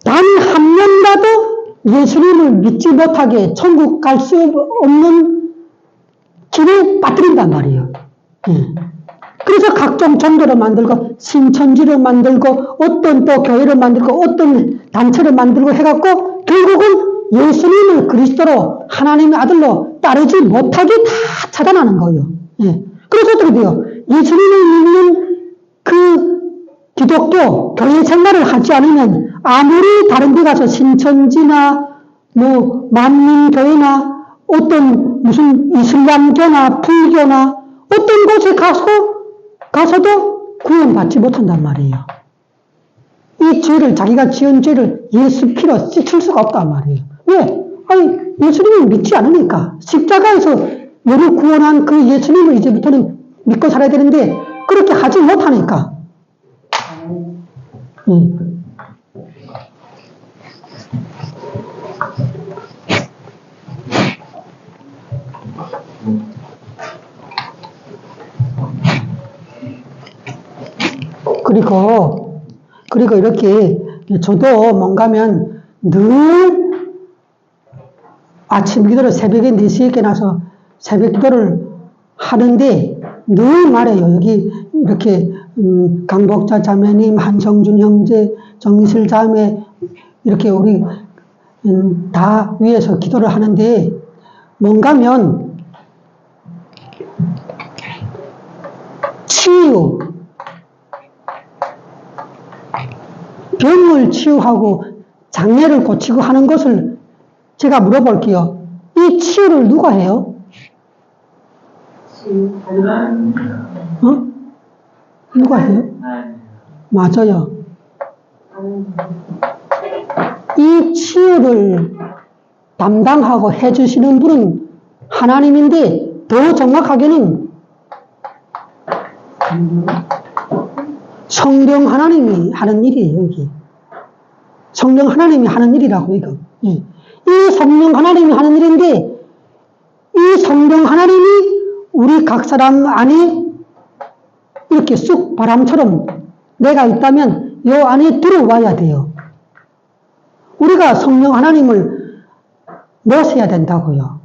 [SPEAKER 1] 단 한 명이라도 예수님을 믿지 못하게 천국 갈 수 없는 길에 빠뜨린단 말이에요. 그래서 각종 종교를 만들고 신천지를 만들고 어떤 또 교회를 만들고 어떤 단체를 만들고 해갖고 결국은 예수님을 그리스도로 하나님의 아들로 따르지 못하게 다 차단하는 거예요. 그래서 어떻게 돼요? 예수님을 믿는 그 기독교 교회 생활을 하지 않으면 아무리 다른 데 가서 신천지나 뭐 만민교회나 어떤 무슨 이슬람교나 불교나 어떤 곳에 가서도 구원받지 못한단 말이에요. 이 죄를, 자기가 지은 죄를 예수 피로 씻을 수가 없단 말이에요. 왜? 예수님을 믿지 않으니까. 십자가에서 너를 구원한 그 예수님을 이제부터는 믿고 살아야 되는데 그렇게 하지 못하니까. 그리고 이렇게 저도 뭔가면 늘 아침 기도를 새벽에 4시에 깨어나서 새벽 기도를 하는데 늘 말해요. 여기 이렇게 강복자 자매님, 한성준 형제, 정희슬 자매 이렇게 우리 다 위에서 기도를 하는데 뭔가면 치유, 병을 치유하고 장애를 고치고 하는 것을 제가 물어볼게요. 이 치유를 누가 해요? 누가 해요? 맞아요. 이 치유를 담당하고 해주시는 분은 하나님인데 더 정확하게는 성령 하나님이 하는 일이에요, 이게. 성령 하나님이 하는 일이라고, 이거. 예. 이 성령 하나님이 하는 일인데, 이 성령 하나님이 우리 각 사람 안에 이렇게 쑥 바람처럼 내가 있다면 요 안에 들어와야 돼요. 우리가 성령 하나님을 모셔야 된다고요.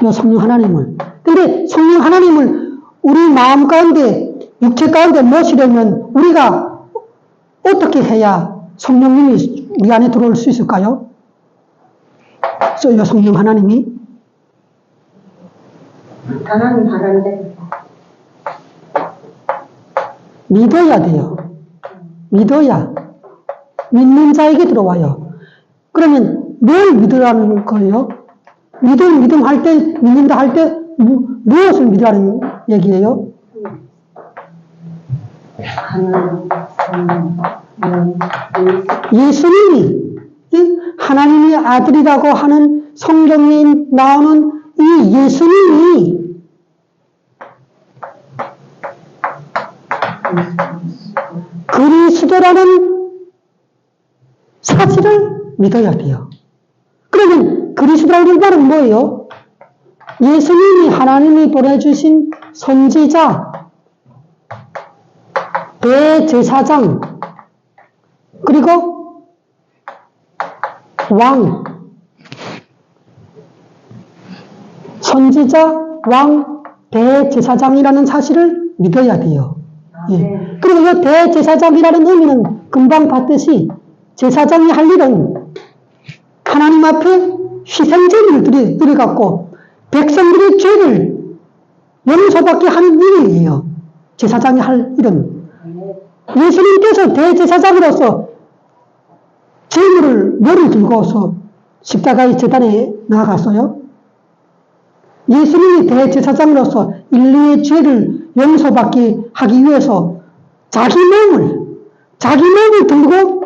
[SPEAKER 1] 요 성령 하나님을. 근데 성령 하나님을 우리 마음 가운데, 육체 가운데 모시려면 우리가 어떻게 해야 성령님이 우리 안에 들어올 수 있을까요? 요 성령 하나님이
[SPEAKER 2] 하나님 하는데
[SPEAKER 1] 믿어야 돼요. 믿어야. 믿는 자에게 들어와요. 그러면 뭘 믿으라는 거예요? 믿음할 때, 믿는다 할 때, 무엇을 믿으라는 얘기예요? 예수님이, 하나님의 아들이라고 하는 성경에 나오는 이 예수님이 그리스도라는 사실을 믿어야 돼요. 그러면 그리스도라는 말은 뭐예요? 예수님이 하나님이 보내주신 선지자, 대제사장, 그리고 왕, 선지자, 왕, 대제사장이라는 사실을 믿어야 돼요. 예. 그리고 이 대제사장이라는 의미는 금방 봤듯이 제사장이 할 일은 하나님 앞에 희생제물을 드려갖고 백성들의 죄를 용서받게 하는 일이에요. 제사장이 할 일은. 예수님께서 대제사장으로서 제물을, 뭐를 들고서 십자가의 제단에 나아갔어요? 예수님이 대제사장으로서 인류의 죄를 용서받게 하기 위해서 자기 몸을 들고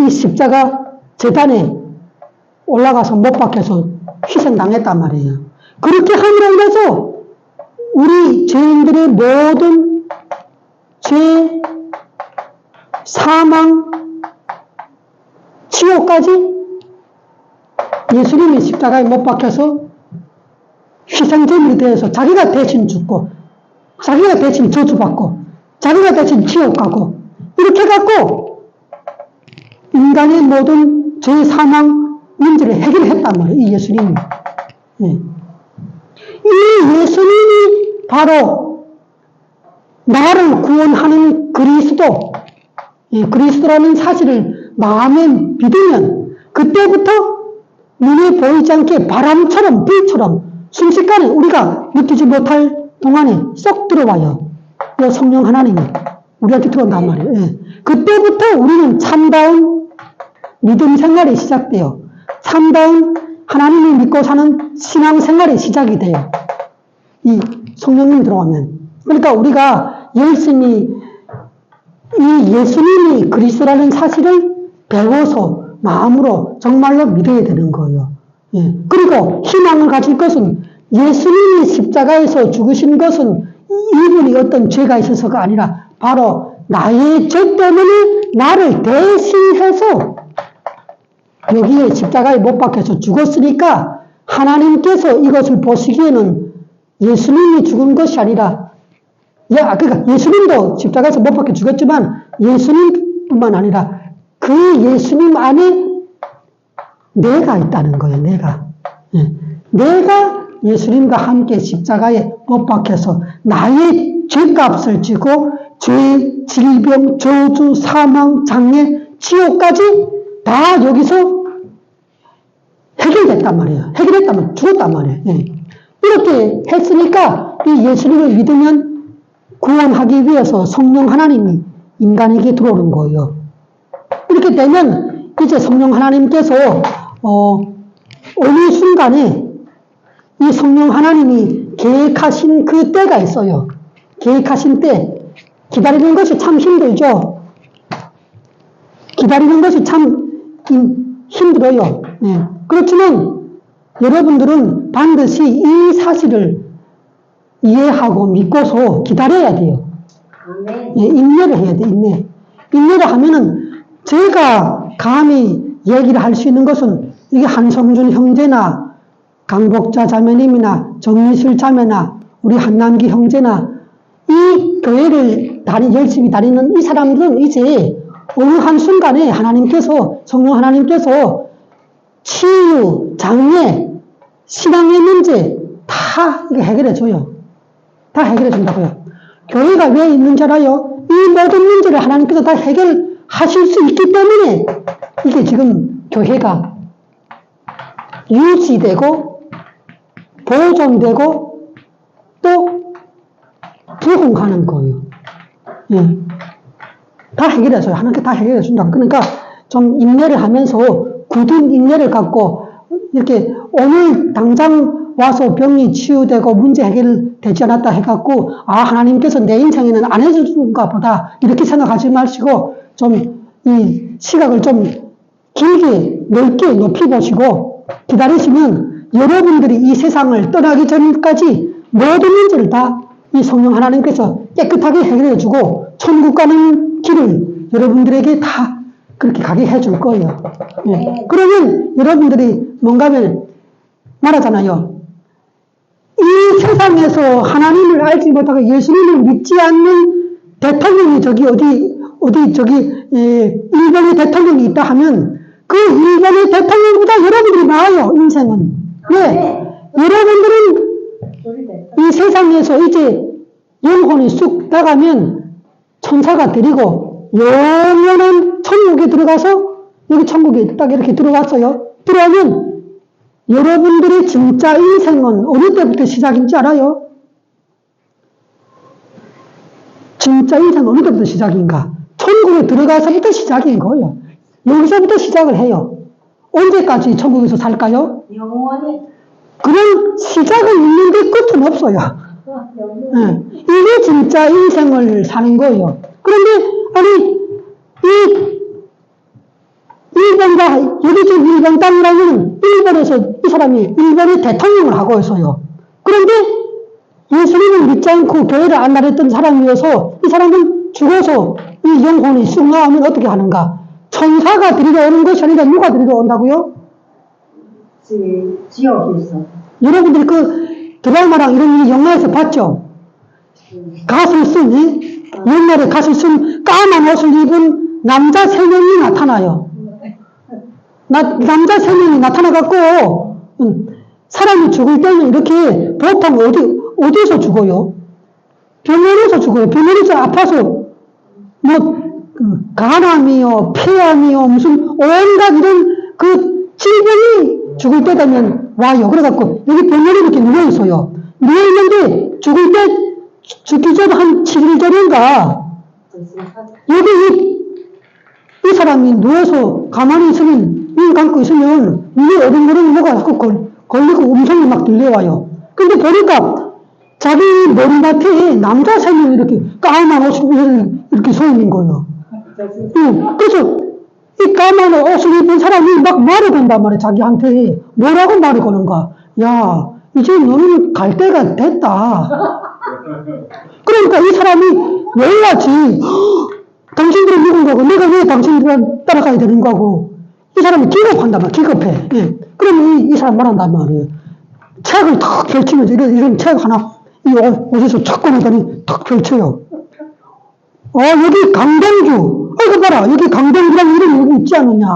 [SPEAKER 1] 이 십자가 제단에 올라가서 못 박혀서 희생당했단 말이에요. 그렇게 함으로 인해서 우리 죄인들의 모든 죄, 사망, 지옥까지 예수님이 십자가에 못 박혀서 희생제물이 되어서 자기가 대신 죽고, 자기가 대신 저주받고, 자기가 대신 지옥 가고, 이렇게 갖고 인간의 모든 죄, 사망 문제를 해결했단 말이에요, 이 예수님이. 예. 이 예수님이 바로 나를 구원하는 그리스도, 예, 그리스도라는 사실을 마음에 믿으면 그때부터 눈에 보이지 않게 바람처럼 불처럼 순식간에 우리가 느끼지 못할 동안에 쏙 들어와요. 이 성령 하나님이 우리한테 들어온단 말이에요. 예. 그때부터 우리는 참다운 믿음 생활이 시작돼요. 참다운 하나님을 믿고 사는 신앙 생활이 시작이 돼요. 이 성령님이 들어오면. 그러니까 우리가 열심히 이 예수님이 그리스도라는 사실을 배워서 마음으로 정말로 믿어야 되는 거예요. 예. 그리고 희망을 가질 것은 예수님이 십자가에서 죽으신 것은 이분이 어떤 죄가 있어서가 아니라 바로 나의 죄 때문에 나를 대신해서 여기에 십자가에 못 박혀서 죽었으니까 하나님께서 이것을 보시기에는 예수님이 죽은 것이 아니라, 그러니까 예수님도 십자가에서 못 박혀 죽었지만 예수님뿐만 아니라 그 예수님 안에 내가 있다는 거예요, 내가. 예. 내가 예수님과 함께 십자가에 못 박혀서 나의 죄값을 지고 죄, 질병, 저주, 사망, 장애, 지옥까지 다 여기서 해결됐단 말이에요. 해결했다면 죽었단 말이에요. 예. 이렇게 했으니까 이 예수님을 믿으면 구원하기 위해서 성령 하나님이 인간에게 들어오는 거예요. 이렇게 되면 이제 성령 하나님께서 어느 순간에 이 성령 하나님이 계획하신 그 때가 있어요. 계획하신 때. 기다리는 것이 참 힘들죠. 기다리는 것이 참 힘들어요. 네. 그렇지만 여러분들은 반드시 이 사실을 이해하고 믿고서 기다려야 돼요.
[SPEAKER 2] 아멘.
[SPEAKER 1] 예, 인내를 해야 돼, 인내. 인내를 하면은 제가 감히 얘기를 할 수 있는 것은 이게 한성준 형제나 강복자 자매님이나 정미슬 자매나 우리 한남기 형제나 이 교회를 열심히 다니는 이 사람들은 이제 어느 한순간에 하나님께서, 성령 하나님께서 치유, 장애, 신앙의 문제 다 이거 해결해 줘요. 다 해결해 준다고요. 교회가 왜 있는 줄 알아요? 이 모든 문제를 하나님께서 다 해결하실 수 있기 때문에 이게 지금 교회가 유지되고 보존되고 또 부흥하는 거예요. 예. 다 해결해줘요. 하나님께 다 해결해 준다. 그러니까 좀 인내를 하면서 굳은 인내를 갖고 이렇게 오늘 당장 와서 병이 치유되고 문제 해결되지 않았다 해갖고 하나님께서 내 인생에는 안 해주는가 보다 이렇게 생각하지 마시고 좀 이 시각을 좀 길게 넓게 높이 보시고 기다리시면 여러분들이 이 세상을 떠나기 전까지 모든 문제를 다 이 성령 하나님께서 깨끗하게 해결해주고 천국 가는 길을 여러분들에게 다 그렇게 가게 해줄 거예요. 예. 그러면 여러분들이 뭔가를 말하잖아요. 이 세상에서 하나님을 알지 못하고 예수님을 믿지 않는 대통령이 일본의 대통령이 있다 하면 그 일본의 대통령보다 여러분들이 나아요, 인생은. 왜? 여러분들은 이 세상에서 이제 영혼이 쑥 나가면 천사가 데리고 영원한 천국에 들어가서 여기 천국에 딱 이렇게 들어갔어요. 들어가면 여러분들의 진짜 인생은 어느 때부터 시작인지 알아요? 진짜 인생은 어느 때부터 시작인가? 천국에 들어가서부터 시작인 거예요. 여기서부터 시작을 해요. 언제까지 천국에서 살까요?
[SPEAKER 2] 영원히.
[SPEAKER 1] 그런 시작은 있는데 끝은 없어요. 네. 이게 진짜 인생을 사는 거예요. 그런데, 여기 지금 일본 땅이라면, 일본에서 이 사람이 일본의 대통령을 하고 있어요. 그런데 예수님을 믿지 않고 교회를 안 나랬던 사람이어서 이 사람은 죽어서 이 영혼이 쑥 나오면 어떻게 하는가? 천사가 데리러 오는 것이 아니라 누가 데리러 온다고요?
[SPEAKER 2] 지옥에서.
[SPEAKER 1] 여러분들이 그 드라마랑 이런 영화에서 봤죠? 갓을 쓴, 옛날에 갓을 쓴 까만 옷을 입은 남자 3명이 나타나요. 남자 3명이 나타나갖고, 사람이 죽을 때는 이렇게 보통 어디서 죽어요? 병원에서 죽어요. 병원에서 아파서, 간암이요, 폐암이요, 무슨 온갖 이런 그 질병이 죽을 때 되면 와요. 그래갖고 여기 병원에 이렇게 누워있어요. 누워있는데 죽기 전 한 7일 전인가 여기 이 사람이 누워서 가만히 있으면 눈 감고 있으면 눈에 어른거리는 뭐가 자꾸 걸리고 음성이 막 들려와요. 근데 보니까 자기 머리맡에 남자 3명이 이렇게 까만 옷을 이렇게 서 있는 거예요. 그래서 이 까만 옷을 입은 사람이 막 말을 건단 말이야, 자기한테. 뭐라고 말을 거는가? 야, 이제 너는 갈 때가 됐다. 그러니까 이 사람이 놀라지. 당신들은 누군가고, 내가 왜 당신들을 따라가야 되는 거고. 이 사람이 기겁한단 말이야, 기겁해. 예. 그러면 이 사람 말한단 말이에요. 책을 탁 펼치면서, 이런 책 하나, 이 옷에서 탁 꺼내더니 탁 펼쳐요. 여기 강동주. 이거 봐라. 여기 강동주라는 이름이 여기 있지 않느냐.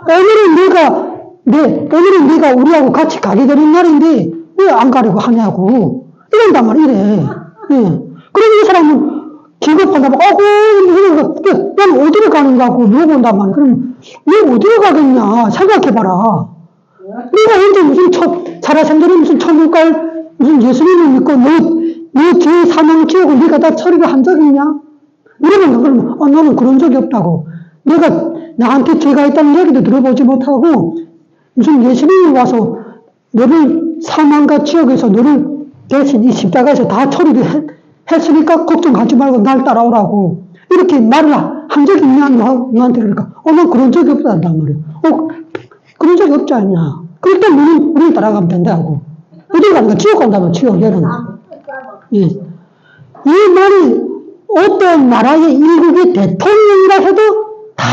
[SPEAKER 1] 오늘은 네가 우리하고 같이 가게 되는 날인데, 왜 안 가려고 하냐고. 이런단 말이야, 이래. 예. 그럼 이 사람은 기겁한다고, 난 어디를 가는가고 물어본단 말이야. 그럼, 왜 어디를 가겠냐. 생각해봐라. 네가 언제 무슨 살아생전에 무슨 천국 갈, 무슨 예수님을 믿고, 너 죄 사망 지옥을 네가 다 처리를 한 적이 있냐? 이러면 그러면 너는 그런 적이 없다고. 내가 나한테 죄가 있다는 얘기도 들어보지 못하고 무슨 예수님이 와서 너를 사망과 지옥에서 너를 대신 이 십자가에서 다 처리를 했으니까 걱정하지 말고 날 따라오라고 이렇게 말을 한 적이 있냐 너한테. 그러니까 난 그런 적이 없단단 말이야. 그런 적이 없지 않냐. 그럴 때 우리를 따라가면 된다고. 어디 가는가? 지옥 간다면 지옥. 얘는 예. 이 말이 어떤 나라의 일국의 대통령이라 해도 다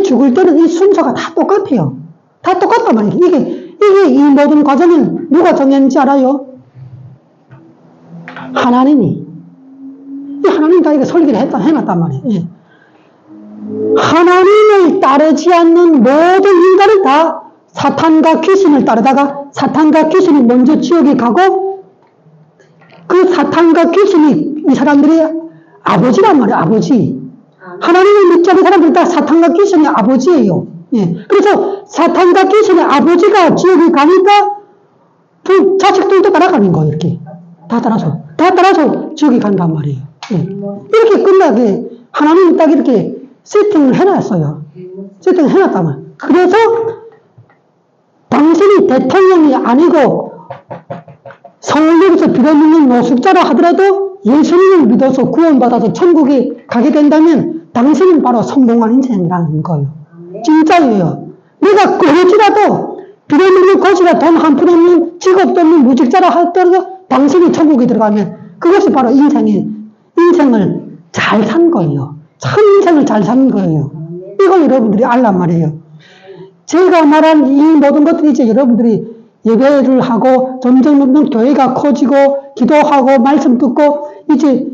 [SPEAKER 1] 죽을 때는 이 순서가 다 똑같아요. 다 똑같단 말이에요. 이게 이 모든 과정을 누가 정했는지 알아요? 하나님이. 이 하나님 다 이거 설계를 해놨단 말이에요. 예. 하나님을 따르지 않는 모든 인간은 다 사탄과 귀신을 따르다가 사탄과 귀신이 먼저 지옥에 가고 그 사탄과 귀신이 이 사람들의 아버지란 말이에요. 아버지. 하나님을 믿지 않는 사람들은 다 사탄과 귀신의 아버지예요. 예. 그래서 사탄과 귀신의 아버지가 지옥에 가니까 두 자식들도 따라가는 거예요. 이렇게. 다 따라서 지옥에 간단 말이에요. 예. 이렇게 끝나게 하나님이 딱 이렇게 세팅을 해놨어요. 세팅을 해놨단 말이에요. 그래서 당신이 대통령이 아니고 성령에서 빌어먹는 노숙자라 하더라도 예수님을 믿어서 구원받아서 천국에 가게 된다면 당신은 바로 성공한 인생이라는 거예요. 진짜예요. 내가 그러지라도 빌어먹는 것이라 돈 한 푼 없는 직업도 없는 무직자라 하더라도 당신이 천국에 들어가면 그것이 바로 인생을 잘 산 거예요. 참 인생을 잘 사는 거예요. 이걸 여러분들이 알란 말이에요. 제가 말한 이 모든 것들이 이제 여러분들이 예배를 하고 점점 교회가 커지고 기도하고 말씀 듣고 이제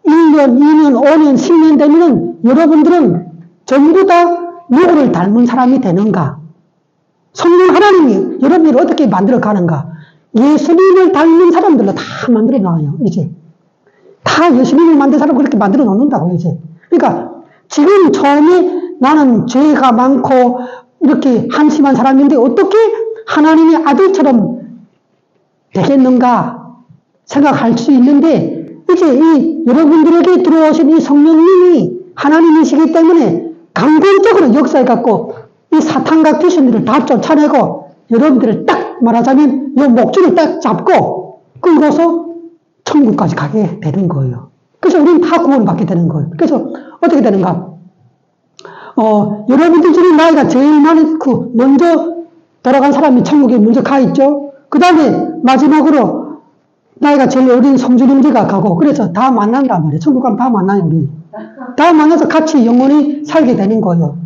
[SPEAKER 1] 1년, 2년, 5년, 10년 되면은 여러분들은 전부 다 누구를 닮은 사람이 되는가? 성령 하나님이 여러분들을 어떻게 만들어 가는가? 예수님을 닮는 사람들로 다 만들어 놔요, 이제. 다 예수님을 만든 사람 그렇게 만들어 놓는다고, 이제. 그러니까 지금 처음에 나는 죄가 많고 이렇게 한심한 사람인데 어떻게 하나님의 아들처럼 되겠는가 생각할 수 있는데 이제 이 여러분들에게 들어오신 이 성령님이 하나님이시기 때문에 강권적으로 역사해 갖고 이 사탄과 귀신들을 다 쫓아내고 여러분들을 딱 말하자면 이 목줄을 딱 잡고 끌고서 천국까지 가게 되는 거예요. 그래서 우리는 다 구원을 받게 되는 거예요. 그래서 어떻게 되는가? 여러분들 중에 나이가 제일 많은 먼저 돌아간 사람이 천국에 먼저 가 있죠. 그 다음에 마지막으로 나이가 제일 어린 성주님지가 가고 그래서 다 만난단 말이에요. 천국 가면 다 만나요, 우리. 다 만나서 같이 영원히 살게 되는 거예요.